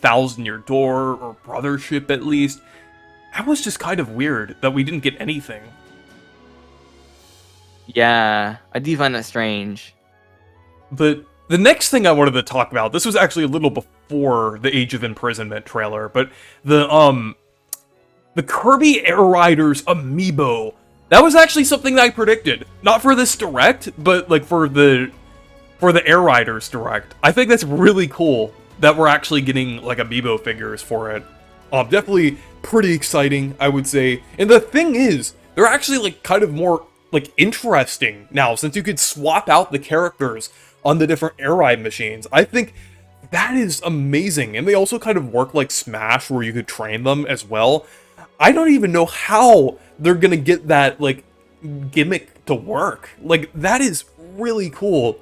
Thousand Year Door or Brothership at least. That was just kind of weird that we didn't get anything. Yeah, I do find that strange. But the next thing I wanted to talk about, this was actually a little before the Age of Imprisonment trailer, but the Kirby Air Riders amiibo. That was actually something that I predicted. Not for this direct, but like for the Air Riders direct. I think that's really cool that we're actually getting like amiibo figures for it. Definitely pretty exciting, I would say. And the thing is, they're actually like kind of more like interesting now, since you could swap out the characters on the different air ride machines. I think that is amazing. And they also kind of work like Smash, where you could train them as well. I don't even know how they're gonna get that like gimmick to work. Like, that is really cool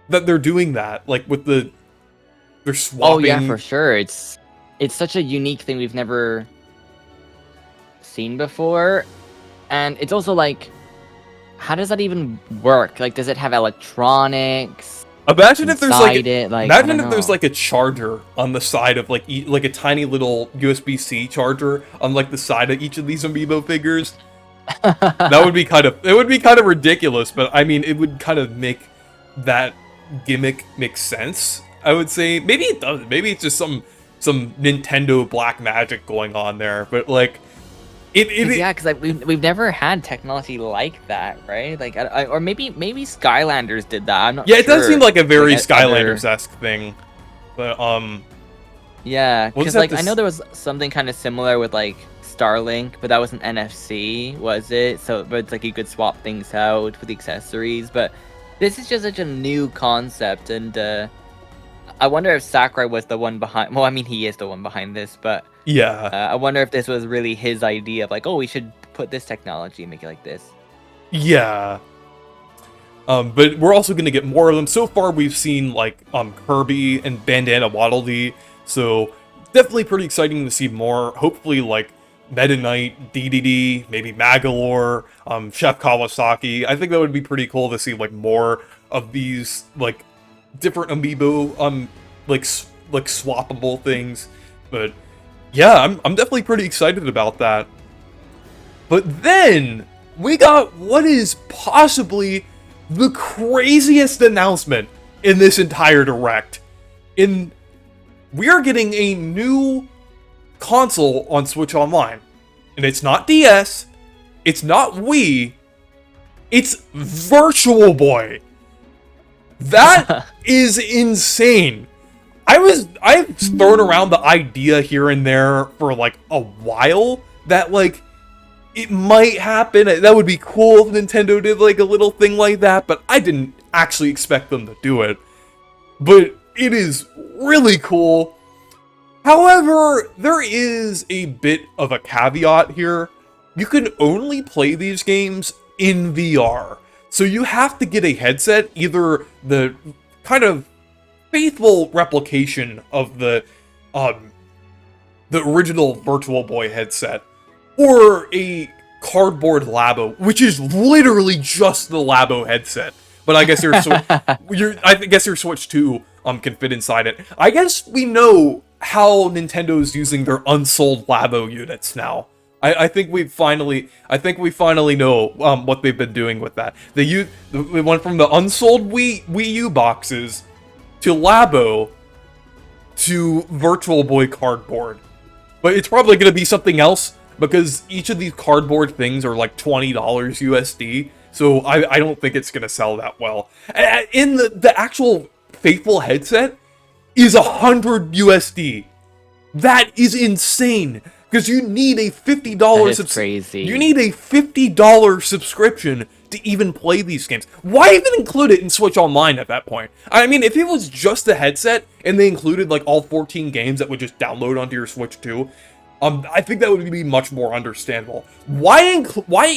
that they're doing that. Like with they're swapping. Oh yeah, for sure. It's such a unique thing we've never seen before, and it's also like, how does that even work? Like, does it have electronics? Imagine if there's like, imagine if know. there's like a charger on the side of like a tiny little USB-C charger on like the side of each of these amiibo figures. That would be kind of ridiculous, but I mean, it would kind of make that gimmick make sense. I would say maybe it doesn't. Maybe it's just some Nintendo black magic going on there, but like yeah, because like we've never had technology like that, right? Like, or maybe Skylanders did that. I'm not. Yeah, sure. It does seem like a very Skylanders-esque thing, but yeah, because like I know there was something kind of similar with like Starlink, but that was an NFC, was it? So, but it's like you could swap things out with the accessories, but this is just such a new concept, and I wonder if Sakurai was the one behind. Well, I mean, he is the one behind this, but yeah, I wonder if this was really his idea of like, oh, we should put this technology and make it like this. Yeah. But we're also going to get more of them. So far, we've seen like Kirby and Bandana Waddle Dee, so definitely pretty exciting to see more. Hopefully, like Meta Knight, DDD, maybe Magalore, Chef Kawasaki. I think that would be pretty cool to see like more of these like different amiibo like swappable things. But yeah, I'm definitely pretty excited about that. But then we got what is possibly the craziest announcement in this entire direct. We are getting a new console on Switch Online. And it's not DS, it's not Wii, it's Virtual Boy. That is insane. I've thrown around the idea here and there for like a while that like it might happen. That would be cool if Nintendo did like a little thing like that, but I didn't actually expect them to do it. But it is really cool. However, there is a bit of a caveat here. You can only play these games in VR. So you have to get a headset, either the kind of faithful replication of the original Virtual Boy headset, or a cardboard Labo, which is literally just the Labo headset. But I guess your Switch 2 can fit inside it. I guess we know how Nintendo's using their unsold Labo units now. I think we finally know what they've been doing with that. They went from the unsold Wii U boxes to Labo to Virtual Boy cardboard. But it's probably going to be something else, because each of these cardboard things are like $20 USD. So I don't think it's going to sell that well. In the actual faithful headset is 100 USD. That is insane. Because you need a $50 crazy. You need a $50 subscription to even play these games. Why even include it in Switch Online at that point? I mean, if it was just a headset and they included like all 14 games that would just download onto your Switch 2, I think that would be much more understandable. Why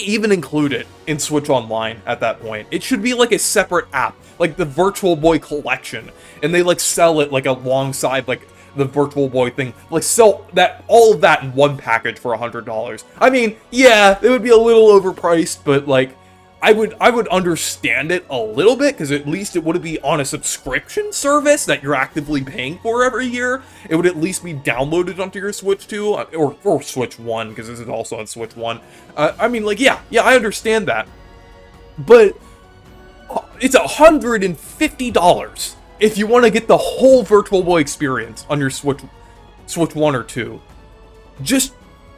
even include it in Switch Online at that point? It should be like a separate app, like the Virtual Boy Collection, and they like sell it like alongside like the Virtual Boy thing, like sell that all of that in one package for $100. I mean, yeah, it would be a little overpriced, but like I would understand it a little bit, because at least it wouldn't be on a subscription service that you're actively paying for every year. It would at least be downloaded onto your Switch 2, or Switch 1, because this is also on Switch 1. I mean, like, yeah, I understand that. But it's $150 if you want to get the whole Virtual Boy experience on your Switch 1 or 2. Just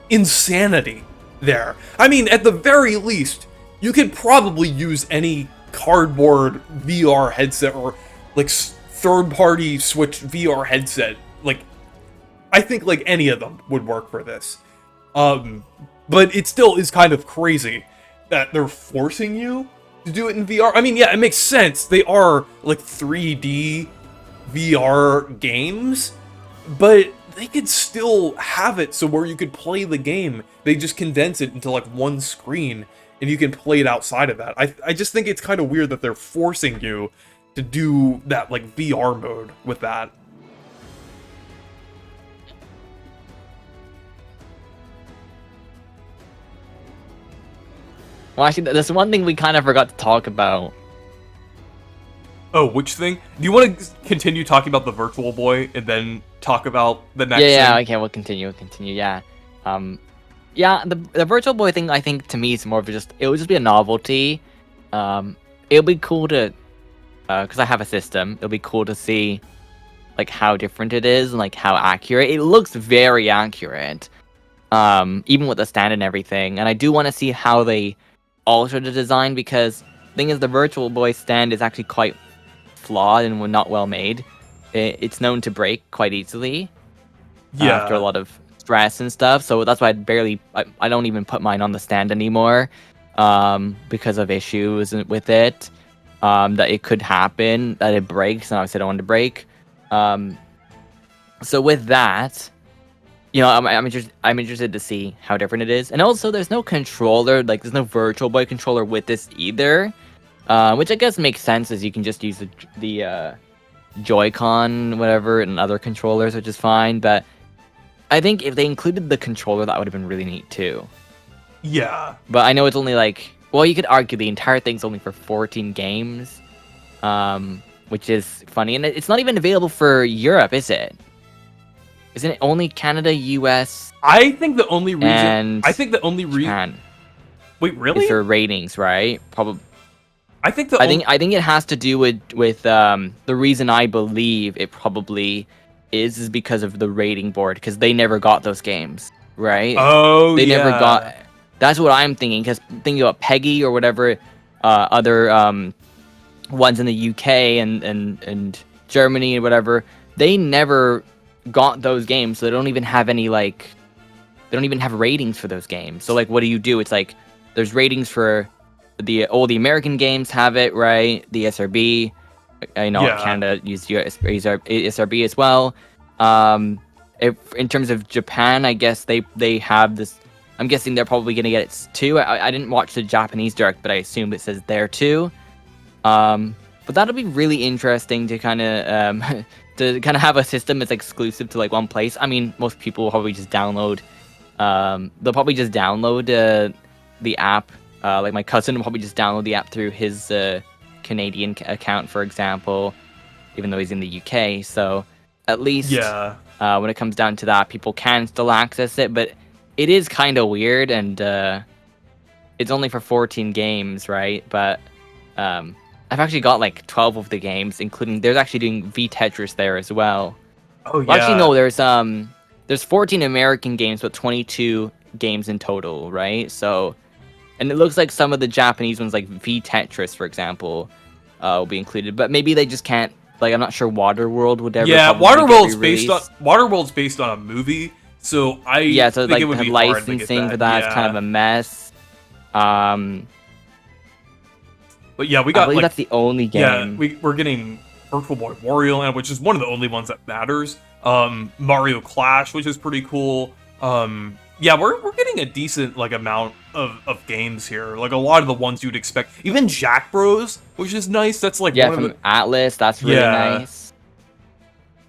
insanity there. I mean, at the very least, you could probably use any cardboard VR headset or like third-party Switch VR headset. Like, I think like any of them would work for this. But it still is kind of crazy that they're forcing you to do it in VR. I mean, yeah, it makes sense. They are like 3D VR games, but they could still have it so where you could play the game. They just condense it into like one screen, and you can play it outside of that. I just think it's kind of weird that they're forcing you to do that, like, VR mode with that. Well, actually, there's one thing we kind of forgot to talk about. Oh, which thing? Do you want to continue talking about the Virtual Boy and then talk about the next thing? Yeah, okay, we'll continue, yeah. Yeah, the Virtual Boy thing, I think, to me, is more of just, it would just be a novelty. It'll be cool to, because I have a system, it'll be cool to see, like, how different it is and, like, how accurate. It looks very accurate, even with the stand and everything. And I do want to see how they alter the design, because the thing is, the Virtual Boy stand is actually quite flawed and not well made. It's known to break quite easily. Yeah. After a lot of stress and stuff, so that's why I don't even put mine on the stand anymore, because of issues with it, that it could happen that it breaks, and obviously I don't want it to break. So with that, you know, I'm interested to see how different it is. And also, there's no controller, like there's no Virtual Boy controller with this either, which I guess makes sense, as you can just use the Joy-Con whatever and other controllers, which is fine. But I think if they included the controller, that would have been really neat too. Yeah. But I know it's only like, well, you could argue the entire thing's only for 14 games, which is funny. And it's not even available for Europe, is it? Isn't it only Canada, US? I think the only reason. And I think the only reason. Japan. Wait, really? Is their ratings, right? Probably. I think I think it has to do with the reason I believe it probably is because of the rating board, because they never got those games, right? Oh, they yeah. never got. That's what I'm thinking, because thinking about Peggy or whatever, other ones in the UK and Germany and whatever, they never got those games, so they don't even have any, like, they don't even have ratings for those games. So like, what do? It's like there's ratings for all the American games have it, right? The SRB, I know Canada used SRB as well. If in terms of Japan, I guess they have this. I'm guessing they're probably gonna get it too. I didn't watch the Japanese direct, but I assume it says there too. But that'll be really interesting to kind of have a system that's exclusive to like one place. I mean, most people will probably just download. They'll probably just download the app. Like my cousin will probably just download the app through his Canadian account, for example, even though he's in the UK. So at least when it comes down to that, people can still access it. But it is kind of weird, and it's only for 14 games, right? But I've actually got like 12 of the games, including there's actually doing V Tetris there as well. Oh yeah. Well, actually, no. There's 14 American games, but 22 games in total, right? So, and it looks like some of the Japanese ones, like V Tetris, for example, will be included. But maybe they just can't. Like, I'm not sure Waterworld would ever. Yeah, Waterworld's based on a movie, so so think like it would the be licensing for that is kind of a mess. But yeah, we got. I believe that's the only game. Yeah, we're getting Virtual Boy Wario Land, which is one of the only ones that matters. Mario Clash, which is pretty cool. Yeah, we're getting a decent like amount of games here. Like a lot of the ones you'd expect. Even Jack Bros, which is nice. That's like one from of the Atlas. That's really nice.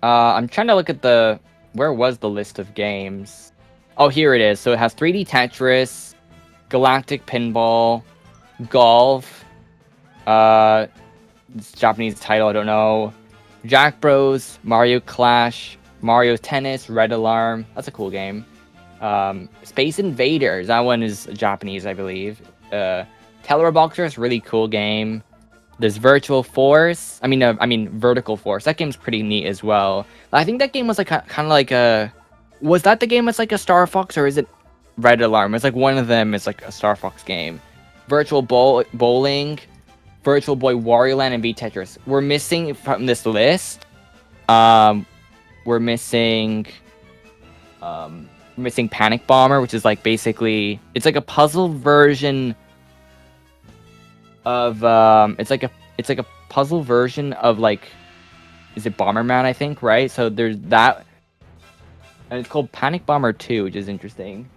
I'm trying to look at where was the list of games? Oh, here it is. So it has 3D Tetris, Galactic Pinball, Golf, it's Japanese title, I don't know. Jack Bros, Mario Clash, Mario Tennis, Red Alarm. That's a cool game. Space Invaders. That one is Japanese, I believe. Teleboxers, really cool game. There's Virtual Force. I mean Vertical Force. That game's pretty neat as well. I think that game was like kind of like a. Was that the game that's like a Star Fox, or is it Red Alarm? It's like one of them is like a Star Fox game. Virtual Bowling, Virtual Boy Wario Land, and V Tetris. We're missing from this list. We're missing Panic Bomber, which is like basically it's like a puzzle version of it's like a puzzle version of like, is it Bomberman, I think, right? So there's that, and it's called Panic Bomber 2, which is interesting.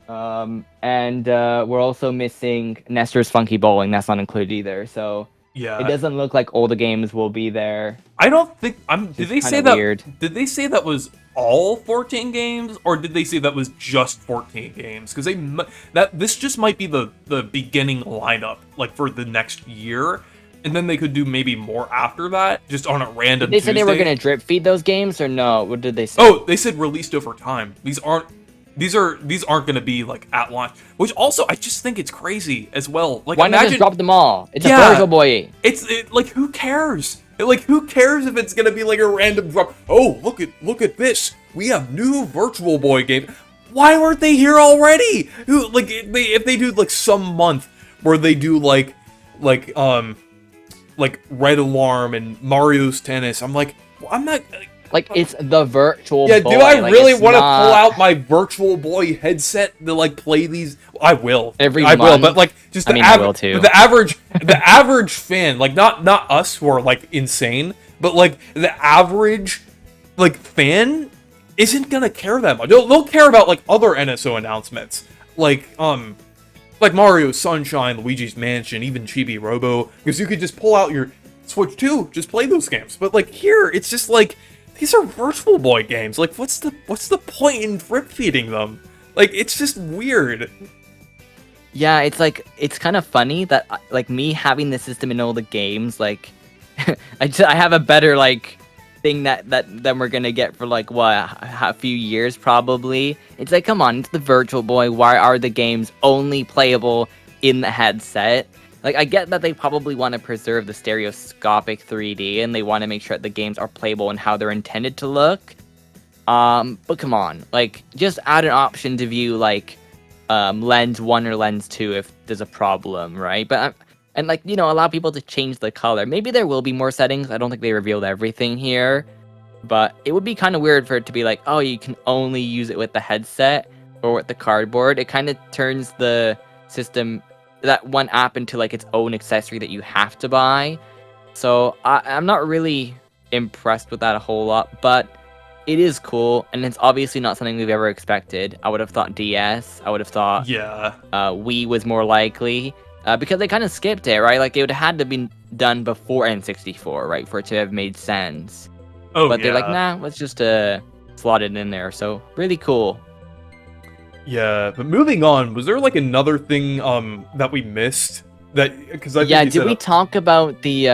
And we're also missing Nestor's Funky Bowling. That's not included either. So Yeah. it doesn't look like all the games will be there. I don't think did they say that weird. Did they say that was all 14 games, or did they say that was just 14 games? Because this just might be the beginning lineup, like for the next year, and then they could do maybe more after that, just on a random. They said Tuesday. they were gonna drip feed those games, or no? What did they say? Oh, they said released over time. These aren't gonna be like at launch. Which also, I just think it's crazy as well. Like, why not just drop them all? It's a Virtual Boy. Like, who cares? Like, who cares if it's gonna be like a random drop? Oh, look at this. We have new Virtual Boy game. Why weren't they here already? Who, like, if they do like some month where they do like Red Alarm and Mario's Tennis, I'm like, well, I'm not. Like, it's the Virtual Boy. Yeah, do I like, really want to pull out my Virtual Boy headset to like play these? I will. I will, but like just I will too. The average fan, like not us who are like insane, but like the average like fan isn't gonna care that much. They'll care about like other NSO announcements, like Mario Sunshine, Luigi's Mansion, even Chibi Robo, because you could just pull out your Switch 2, just play those games. But like here, it's just like, these are Virtual Boy games. Like, what's the point in drip feeding them? Like, it's just weird. Yeah, it's like, it's kind of funny that like me having the system in all the games, like I have a better like thing that we're gonna get for like what, a few years probably. It's like, come on, it's the Virtual Boy. Why are the games only playable in the headset? Like, I get that they probably want to preserve the stereoscopic 3D, and they want to make sure that the games are playable and how they're intended to look. But come on, like, just add an option to view, like, lens 1 or lens 2 if there's a problem, right? But, and, like, you know, allow people to change the color. Maybe there will be more settings. I don't think they revealed everything here. But it would be kind of weird for it to be like, oh, you can only use it with the headset or with the cardboard. It kind of turns the system, that one app, into like its own accessory that you have to buy. So I'm not really impressed with that a whole lot, but it is cool, and it's obviously not something we've ever expected. I would have thought DS. I would have thought Wii was more likely, because they kind of skipped it, right? Like, it would have had to be done before N64, right, for it to have made sense. Oh, but they're like, nah, let's just slot it in there. So really cool. Yeah, but moving on, was there like another thing that we missed? That, because I think did we talk about the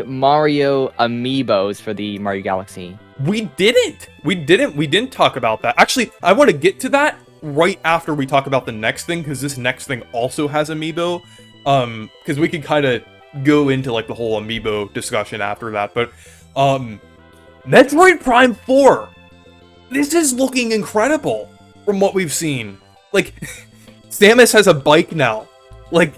Mario amiibos for the Mario Galaxy? We didn't talk about that. Actually, I want to get to that right after we talk about the next thing, because this next thing also has amiibo. Because we could kind of go into like the whole amiibo discussion after that. But Metroid Prime 4. This is looking incredible from what we've seen. Like, Samus has a bike now. Like,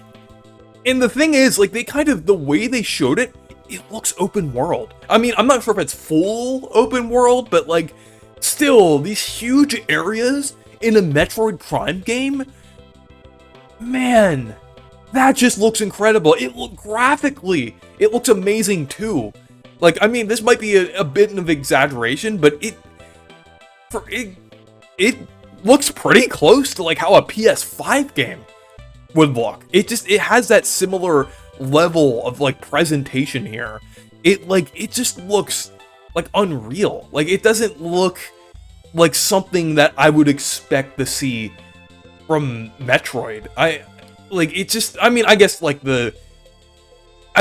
and the thing is, like, the way they showed it, it looks open world. I mean, I'm not sure if it's full open world, but like, still, these huge areas in a Metroid Prime game, man, that just looks incredible. Graphically, it looks amazing too. Like, I mean, this might be a bit of exaggeration, but it looks pretty close to like how a PS5 game would look. It has that similar level of like presentation here. It just looks like unreal. Like it doesn't look like something that I would expect to see from Metroid. I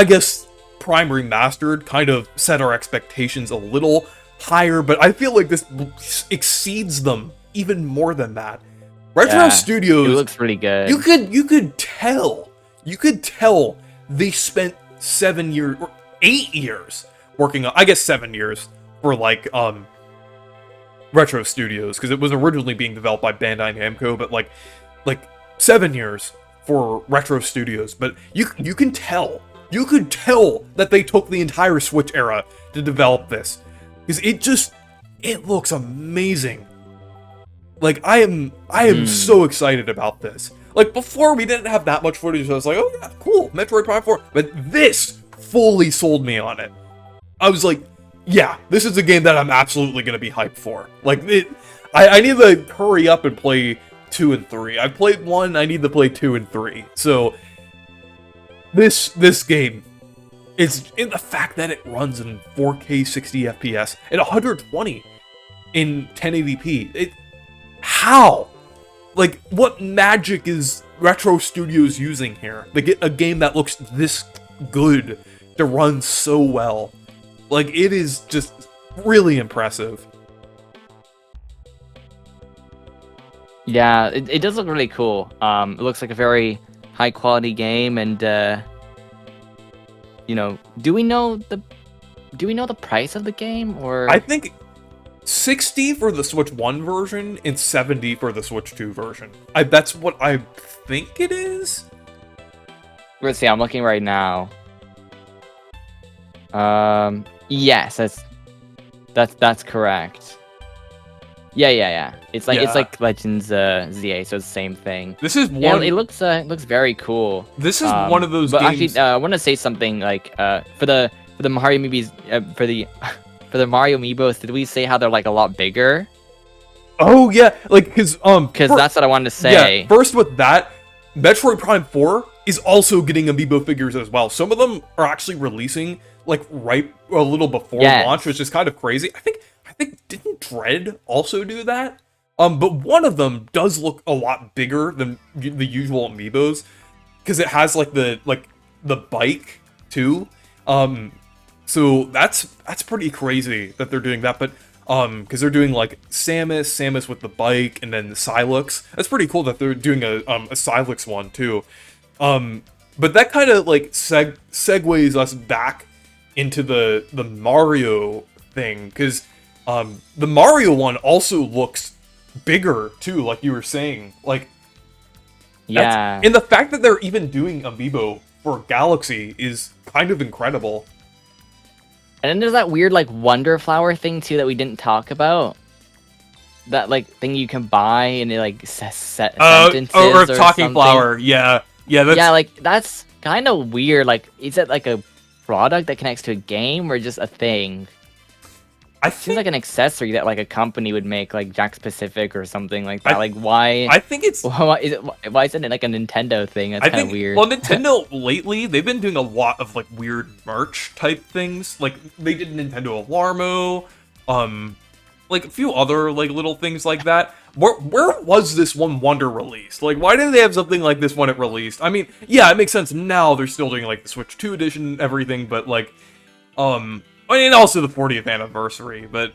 guess Prime Remastered kind of set our expectations a little higher, but I feel like this exceeds them even more than that. Retro Studios, it looks really good. You could tell they spent 7 years or 8 years working on, I guess 7 years for like Retro Studios, because it was originally being developed by Bandai Namco, but like 7 years for Retro Studios. But you could tell that they took the entire Switch era to develop this, because it looks amazing. Like I am so excited about this. Like before, we didn't have that much footage. So I was like, oh yeah, cool, Metroid Prime 4. But this fully sold me on it. I was like, yeah, this is a game that I'm absolutely gonna be hyped for. Like I need to hurry up and play 2 and 3. I've played 1. I need to play 2 and 3. So this game, it's in the fact that it runs in 4K 60 FPS at 120 in 1080p. How? Like, what magic is Retro Studios using here? They get a game that looks this good to run so well. Like, it is just really impressive. Yeah, it does look really cool. It looks like a very high quality game, and do we know the price of the game, or I think 60 for the Switch 1 version and 70 for the Switch 2 version. That's what I think it is. Let's see, I'm looking right now. Yes, that's correct. Yeah. It's like Legends ZA, so it's the same thing. This is one. Yeah, it looks very cool. This is one of those but games. Actually, I want to say something like for the Mario movies for the Mario amiibos, did we say how they're like a lot bigger? Oh yeah, like because that's what I wanted to say. Yeah, first with that, Metroid Prime 4 is also getting amiibo figures as well. Some of them are actually releasing like right a little before launch, which is kind of crazy. I think didn't Dread also do that? But one of them does look a lot bigger than the usual amiibos, because it has like the bike too. So that's pretty crazy that they're doing that. But because they're doing like Samus with the bike, and then the Sylux. That's pretty cool that they're doing a Sylux one too. But that kind of like segues us back into the Mario thing, because the Mario one also looks bigger too, like you were saying. Like, yeah, and the fact that they're even doing amiibo for Galaxy is kind of incredible. And then there's that weird like Wonder Flower thing too that we didn't talk about. That like thing you can buy and it like sentences or or talking something. flower. Yeah. Like that's kind of weird. Like, is it like a product that connects to a game or just a thing? I It seems think like an accessory that like a company would make, like Jack Pacific or something like that. Like, why? I think it's Why isn't it like a Nintendo thing? That's kind of weird. Well, Nintendo lately, they've been doing a lot of like weird merch type things. Like they did Nintendo Alarmo, like a few other like little things like that. Where was this one Wonder released? Like, why didn't they have something like this when it released? I mean, yeah, it makes sense now. They're still doing like the Switch 2 edition and everything, but like, I mean, also the 40th anniversary. But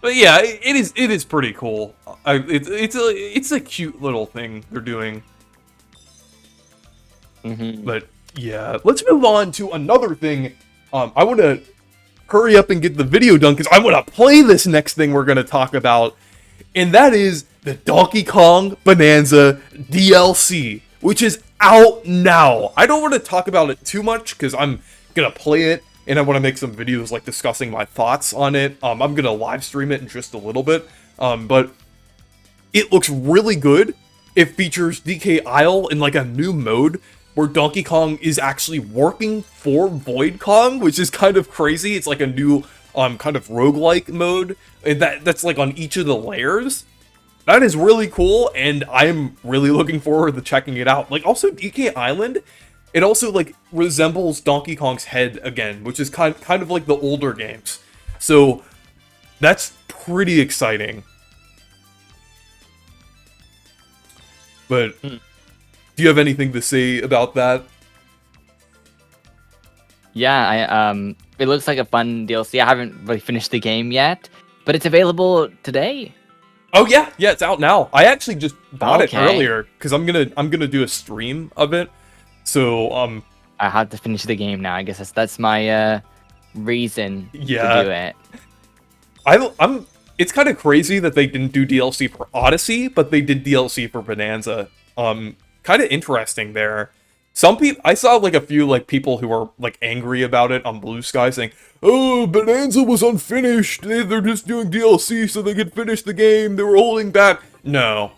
yeah, it is pretty cool. It's a cute little thing they're doing. But yeah, let's move on to another thing. I want to hurry up and get the video done, because I want to play this next thing we're going to talk about. And that is the Donkey Kong Bonanza DLC, which is out now. I don't want to talk about it too much, because I'm going to play it, and I want to make some videos like discussing my thoughts on it. I'm going to live stream it in just a little bit. But it looks really good. It features DK Isle in like a new mode where Donkey Kong is actually working for Void Kong, which is kind of crazy. It's like a new kind of roguelike mode, and that's like on each of the layers. That is really cool, and I'm really looking forward to checking it out. Like, also DK Island it also like resembles Donkey Kong's head again, which is kind of like the older games. So that's pretty exciting. But do you have anything to say about that? Yeah, it looks like a fun DLC. I haven't really finished the game yet, but it's available today. Oh yeah, it's out now. I actually just bought it Okay. earlier because I'm gonna do a stream of it. So I have to finish the game now. I guess that's my reason Yeah. to do it. I'm. It's kind of crazy that they didn't do DLC for Odyssey, but they did DLC for Bonanza. Kind of interesting there. Some people, I saw like a few like people who were like angry about it on Blue Sky, saying, "Oh, Bonanza was unfinished. They're just doing DLC so they could finish the game. They were holding back." No.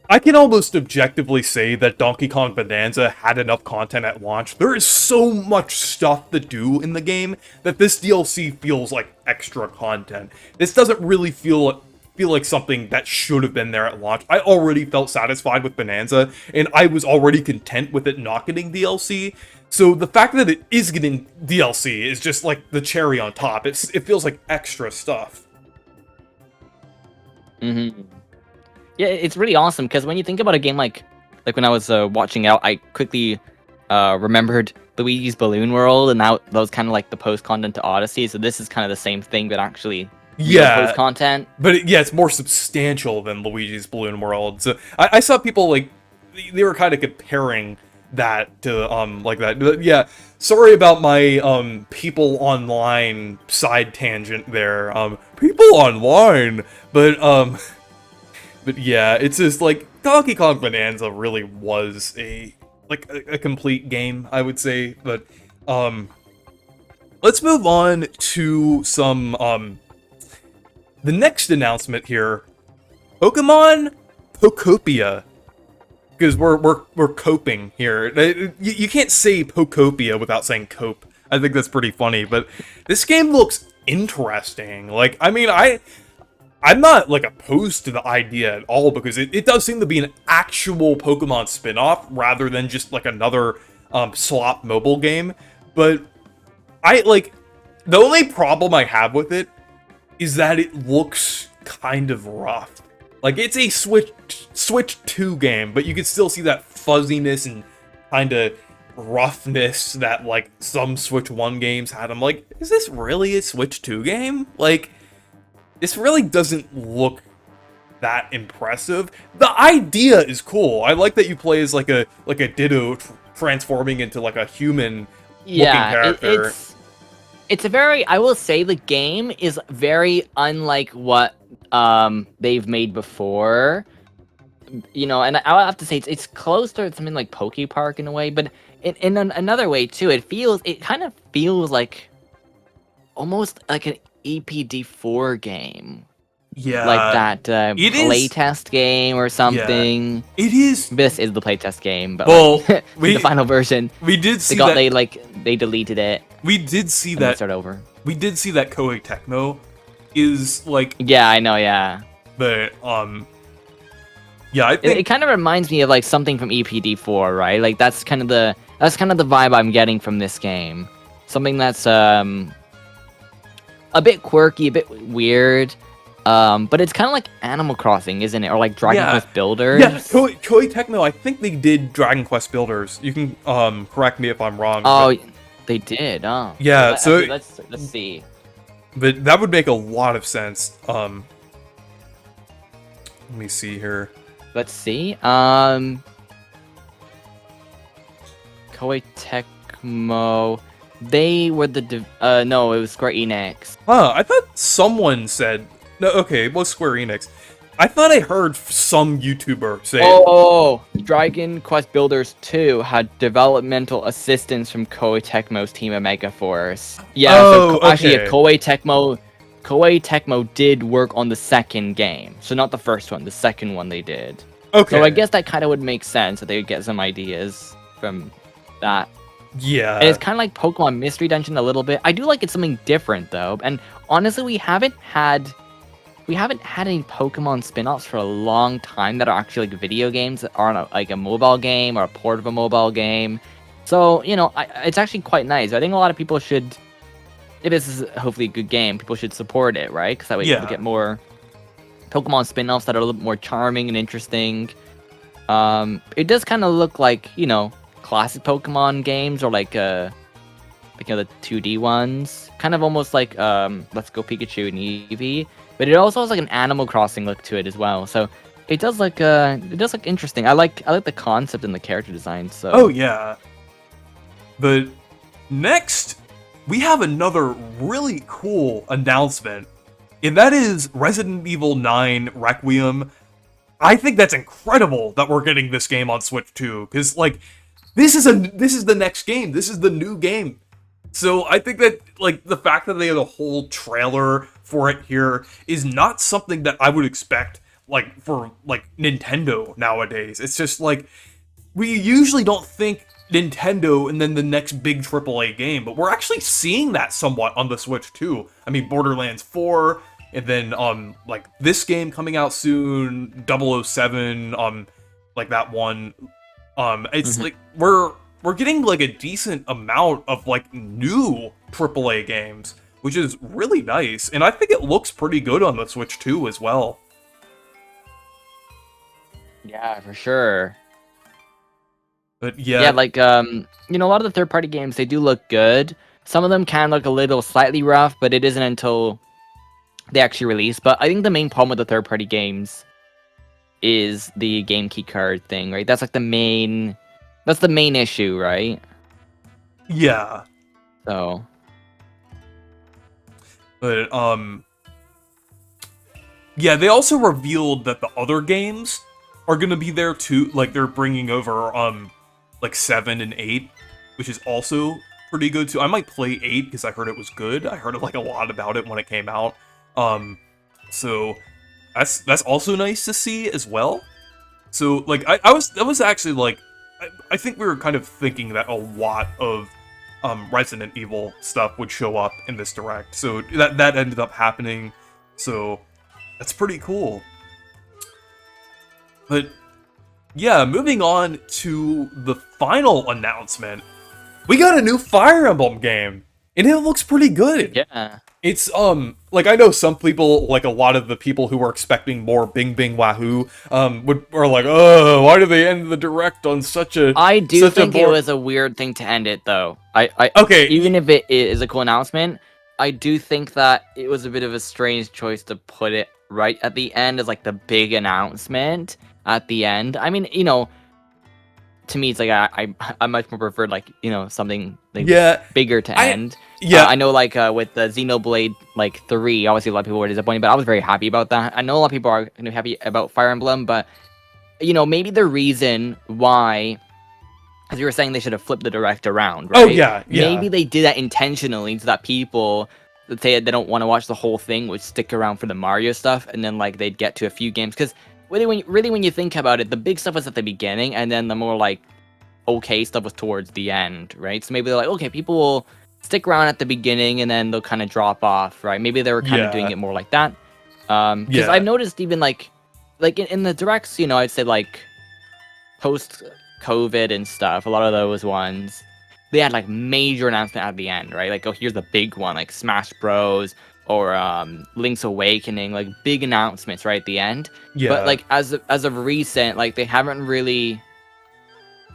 I can almost objectively say that Donkey Kong Bonanza had enough content at launch. There is so much stuff to do in the game that this DLC feels like extra content. This doesn't really feel like something that should have been there at launch. I already felt satisfied with Bonanza, and I was already content with it not getting DLC. So the fact that it is getting DLC is just like the cherry on top. It feels like extra stuff. Mm-hmm. Yeah, it's really awesome because when you think about a game like when I was watching out, I quickly remembered Luigi's Balloon World, and that was kind of like the post content to Odyssey. So this is kind of the same thing, but actually post content. But it's more substantial than Luigi's Balloon World. So I saw people like they were kind of comparing that to like that. But yeah, sorry about my people online side tangent there. People online, but yeah, it's just like Donkey Kong Bonanza really was a complete game, I would say. But let's move on to some the next announcement here. Pokémon Pootopia. Because we're coping here. You can't say Pootopia without saying cope. I think that's pretty funny, but this game looks interesting. Like, I mean, I'm not like opposed to the idea at all because it does seem to be an actual Pokemon spin-off rather than just like another slop mobile game. But the only problem I have with it is that it looks kind of rough. Like, it's a Switch 2 game, but you can still see that fuzziness and kind of roughness that like some Switch 1 games had. I'm like, is this really a Switch 2 game? Like, this really doesn't look that impressive. The idea is cool. I like that you play as like a Ditto transforming into like a human looking character. It's a very, I will say the game is very unlike what they've made before. You know, and I'll have to say it's close to something like Poke Park in a way, but in another way too, it kind of feels like almost like an EPD4 game. Yeah. Like that playtest game or something. Yeah, it is. This is the playtest game, but the final version. We did see they deleted it. We did see that. Start over. We did see that Koei Tecmo is like. Yeah, I know. Yeah. But yeah, I think it kind of reminds me of like something from EPD4, right? Like that's kind of the vibe I'm getting from this game. Something that's a bit quirky, a bit weird. But it's kind of like Animal Crossing, isn't it? Or like Dragon Quest Builders. Yeah, Koei Tecmo, I think they did Dragon Quest Builders. You can correct me if I'm wrong. Oh, they did. Oh. Yeah, so let's see. But that would make a lot of sense. Let me see here. Let's see. Koei Tecmo. They were the no, it was Square Enix. Huh, I thought someone said no. Okay, it was Square Enix. I thought I heard some YouTuber say. Oh, Dragon Quest Builders 2 had developmental assistance from Koei Tecmo's team at Megaforce. Yeah, actually, Koei Tecmo did work on the second game, so not the first one, the second one they did. Okay. So I guess that kind of would make sense that they would get some ideas from that. Yeah. And it's kind of like Pokemon Mystery Dungeon a little bit. I do like it's something different though, and honestly, we haven't had any Pokemon spin-offs for a long time that are actually like video games that aren't like a mobile game or a port of a mobile game. So, it's actually quite nice. I think a lot of people should, if this is hopefully a good game, people should support it, right? Because that way we'll Yeah. get more Pokemon spin-offs that are a little bit more charming and interesting. It does kind of look like, classic Pokemon games or like the 2D ones. Kind of almost like Let's Go Pikachu and Eevee. But it also has like an Animal Crossing look to it as well. So it does look interesting. I like the concept and the character design. So Oh yeah. But next, we have another really cool announcement, and that is Resident Evil 9 Requiem. I think that's incredible that we're getting this game on Switch 2, because like this is the next game. This is the new game. So I think that like the fact that they had a whole trailer for it here is not something that I would expect like for like Nintendo nowadays. It's just like we usually don't think Nintendo and then the next big AAA game, but we're actually seeing that somewhat on the Switch too. I mean, Borderlands 4, and then like this game coming out soon, 007, like that one. It's like we're getting like a decent amount of like new AAA games, which is really nice, and I think it looks pretty good on the Switch too as well. yeah, for sure. But Yeah, like a lot of the third-party games, they do look good. Some of them can look a little slightly rough, but it isn't until they actually release. But I think the main problem with the third-party games is the game key card thing, right? That's the main issue, right? yeah, So but yeah, they also revealed that the other games are gonna be there too. Like they're bringing over like 7 and 8, which is also pretty good too. I might play 8 because I heard it was good. I heard like a lot about it when it came out. So that's also nice to see as well. So like I was actually like I think we were kind of thinking that a lot of Resident Evil stuff would show up in this direct. So that ended up happening. So that's pretty cool. But yeah, moving on to the final announcement. We got a new Fire Emblem game, and it looks pretty good. yeah. It's like I know some people, like a lot of the people who were expecting more Bing Bing Wahoo, are like, oh, why did they end the direct on such a? I do such think a it was a weird thing to end it, though. Okay. Even if it is a cool announcement, I do think that it was a bit of a strange choice to put it right at the end as like the big announcement at the end. I mean, to me, it's like I much more preferred like something like bigger to end. Yeah, I know like with the Xenoblade like 3, obviously a lot of people were disappointed, but I was very happy about that. I know a lot of people are gonna be happy about Fire Emblem, but maybe the reason why, as you were saying, they should have flipped the direct around, right? Oh yeah. Maybe they did that intentionally so that people that say they don't want to watch the whole thing would stick around for the Mario stuff, and then like they'd get to a few games. Because really, when you think about it, the big stuff was at the beginning, and then the more like okay stuff was towards the end, right? So maybe they're like, okay, people will stick around at the beginning, and then they'll kind of drop off, right? Maybe they were kind of doing it more like that. Because I've noticed even like in the directs, I'd say like post COVID and stuff, a lot of those ones, they had like major announcement at the end, right? Like, oh, here's the big one, like Smash Bros. Or Link's Awakening, like big announcements right at the end. Yeah. But like as of recent, like they haven't really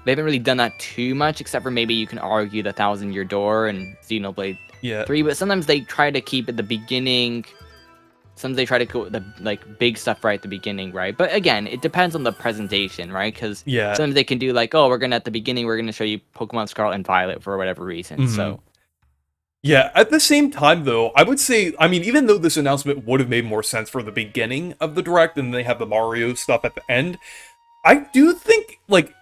done that too much, except for maybe you can argue the Thousand Year Door and Xenoblade 3. But sometimes they try to keep at the beginning. Sometimes they try to go with the like big stuff right at the beginning, right? But again, it depends on the presentation, right? Because sometimes they can do like, oh, we're gonna show you Pokemon Scarlet and Violet for whatever reason. So yeah, at the same time though, I would say, I mean, even though this announcement would have made more sense for the beginning of the direct and they have the Mario stuff at the end, I do think like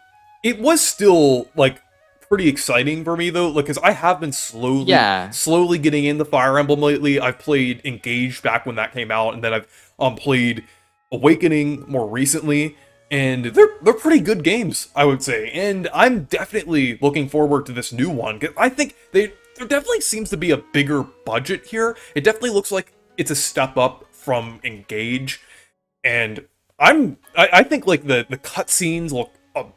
it was still like pretty exciting for me though, like because I have been slowly getting into Fire Emblem lately. I've played Engage back when that came out, and then I've played Awakening more recently, and they're pretty good games, I would say. And I'm definitely looking forward to this new one, because I think there definitely seems to be a bigger budget here. It definitely looks like it's a step up from Engage, and I think like the cutscenes look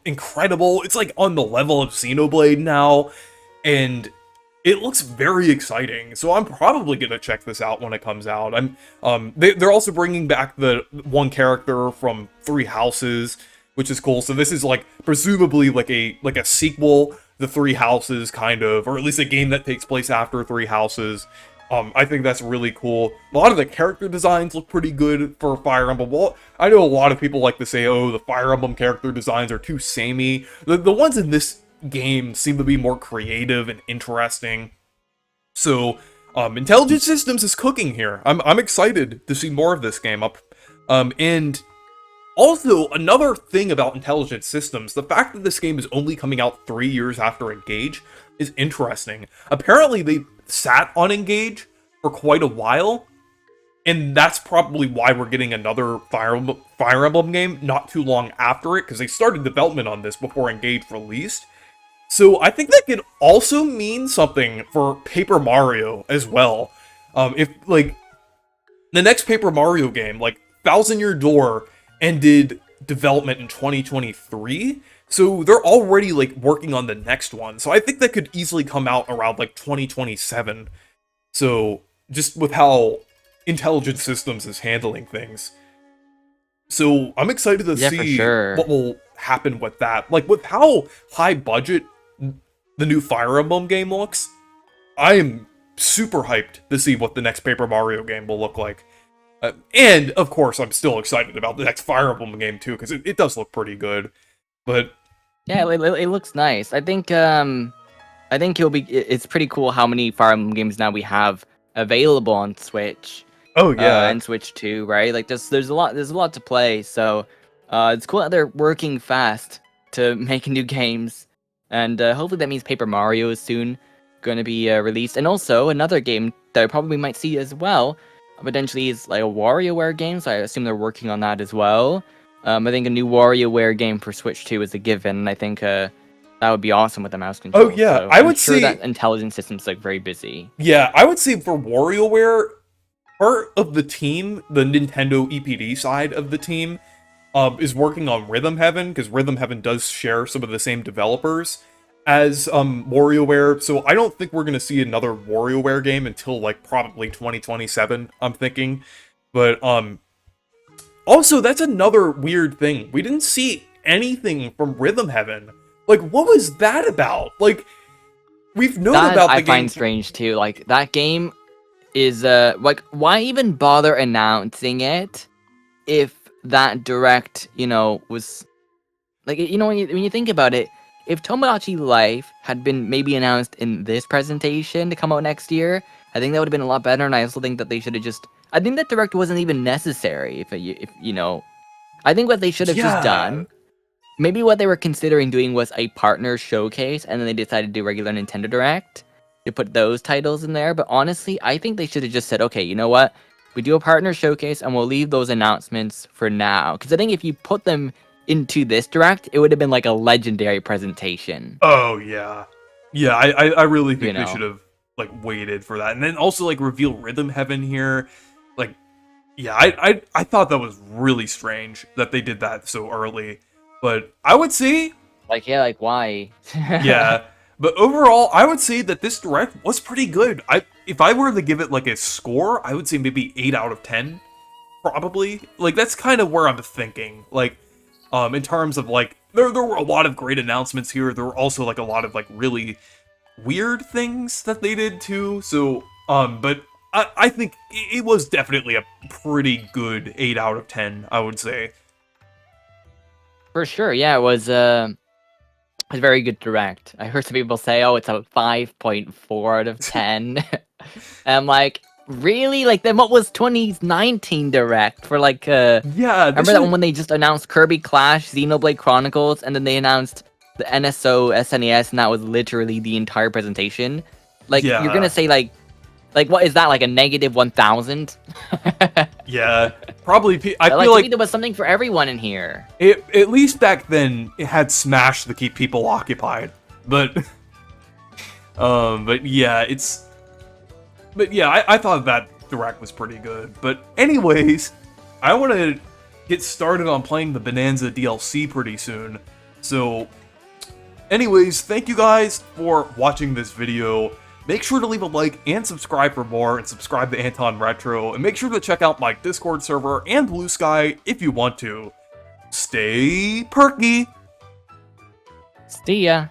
incredible. It's like on the level of Xenoblade now, and it looks very exciting. So I'm probably gonna check this out when it comes out. They're also bringing back the one character from Three Houses, which is cool. So this is like presumably like a sequel, the Three Houses kind of, or at least a game that takes place after Three Houses. I think that's really cool. A lot of the character designs look pretty good for Fire Emblem. Well, I know a lot of people like to say, oh, the Fire Emblem character designs are too samey. The ones in this game seem to be more creative and interesting. So, Intelligent Systems is cooking here. I'm excited to see more of this game up. And also, another thing about Intelligent Systems, the fact that this game is only coming out 3 years after Engage is interesting. Apparently, they sat on Engage for quite a while, and that's probably why we're getting another Fire Emblem game not too long after it, because they started development on this before Engage released. So I think that could also mean something for Paper Mario as well. If, like, the next Paper Mario game, like, Thousand Year Door, ended development in 2023, so they're already like working on the next one. So I think that could easily come out around like 2027. So just with how Intelligent Systems is handling things. So I'm excited to see what will happen with that. Like with how high budget the new Fire Emblem game looks, I am super hyped to see what the next Paper Mario game will look like. And, of course, I'm still excited about the next Fire Emblem game, too, because it does look pretty good. But yeah, it looks nice. I think it's pretty cool how many Fire Emblem games now we have available on Switch. Oh, yeah. And Switch 2, right? Like, there's a lot to play, so it's cool that they're working fast to make new games. And hopefully that means Paper Mario is soon going to be released. And also, another game that I probably might see as well, potentially is like a WarioWare game, so I assume they're working on that as well. I think a new WarioWare game for Switch 2 is a given, and I think that would be awesome with the mouse control. Oh yeah, so I would say that Intelligent Systems like very busy. Yeah, I would say for WarioWare, part of the team, the Nintendo EPD side of the team, is working on Rhythm Heaven, because Rhythm Heaven does share some of the same developers as WarioWare, so I don't think we're gonna see another WarioWare game until like probably 2027, I'm thinking. But also that's another weird thing. We didn't see anything from Rhythm Heaven. Like, what was that about? Like, we've known that about the I game. find strange too. Like that game is like, why even bother announcing it if that direct, was like, when you think about it. If Tomodachi Life had been maybe announced in this presentation to come out next year, I think that would have been a lot better, and I also think that they should have just... I think that direct wasn't even necessary, if I think what they should have just done... Maybe what they were considering doing was a partner showcase, and then they decided to do regular Nintendo Direct to put those titles in there, but honestly, I think they should have just said, okay, you know what? We do a partner showcase, and we'll leave those announcements for now. Because I think if you put them into this direct, it would have been like a legendary presentation. Oh yeah, yeah. I really think they should have like waited for that, and then also like reveal Rhythm Heaven here. Like, yeah, I thought that was really strange that they did that so early. But I would say, like, yeah, like why? Yeah, but overall, I would say that this direct was pretty good. If I were to give it like a score, I would say maybe 8 out of 10, probably. Like that's kind of where I'm thinking. Like. In terms of, like, there were a lot of great announcements here. There were also, like, a lot of, like, really weird things that they did, too. So, but I think it was definitely a pretty good 8 out of 10, I would say. For sure, yeah, it was a very good direct. I heard some people say, oh, it's a 5.4 out of 10. I'm like... Really? Like, then what was 2019 Direct for, like, Yeah, remember that one when they just announced Kirby Clash, Xenoblade Chronicles, and then they announced the NSO SNES, and that was literally the entire presentation? Like, you're gonna say, like, what is that, like a negative 1,000? Yeah, probably, I feel like... like... there was something for everyone in here. At least back then, it had Smash to keep people occupied. But yeah, it's... But yeah, I thought that direct was pretty good. But anyways, I want to get started on playing the Bonanza DLC pretty soon. So, anyways, thank you guys for watching this video. Make sure to leave a like and subscribe for more, and subscribe to Anton Retro, and make sure to check out my Discord server and Blue Sky if you want to. Stay perky! See ya.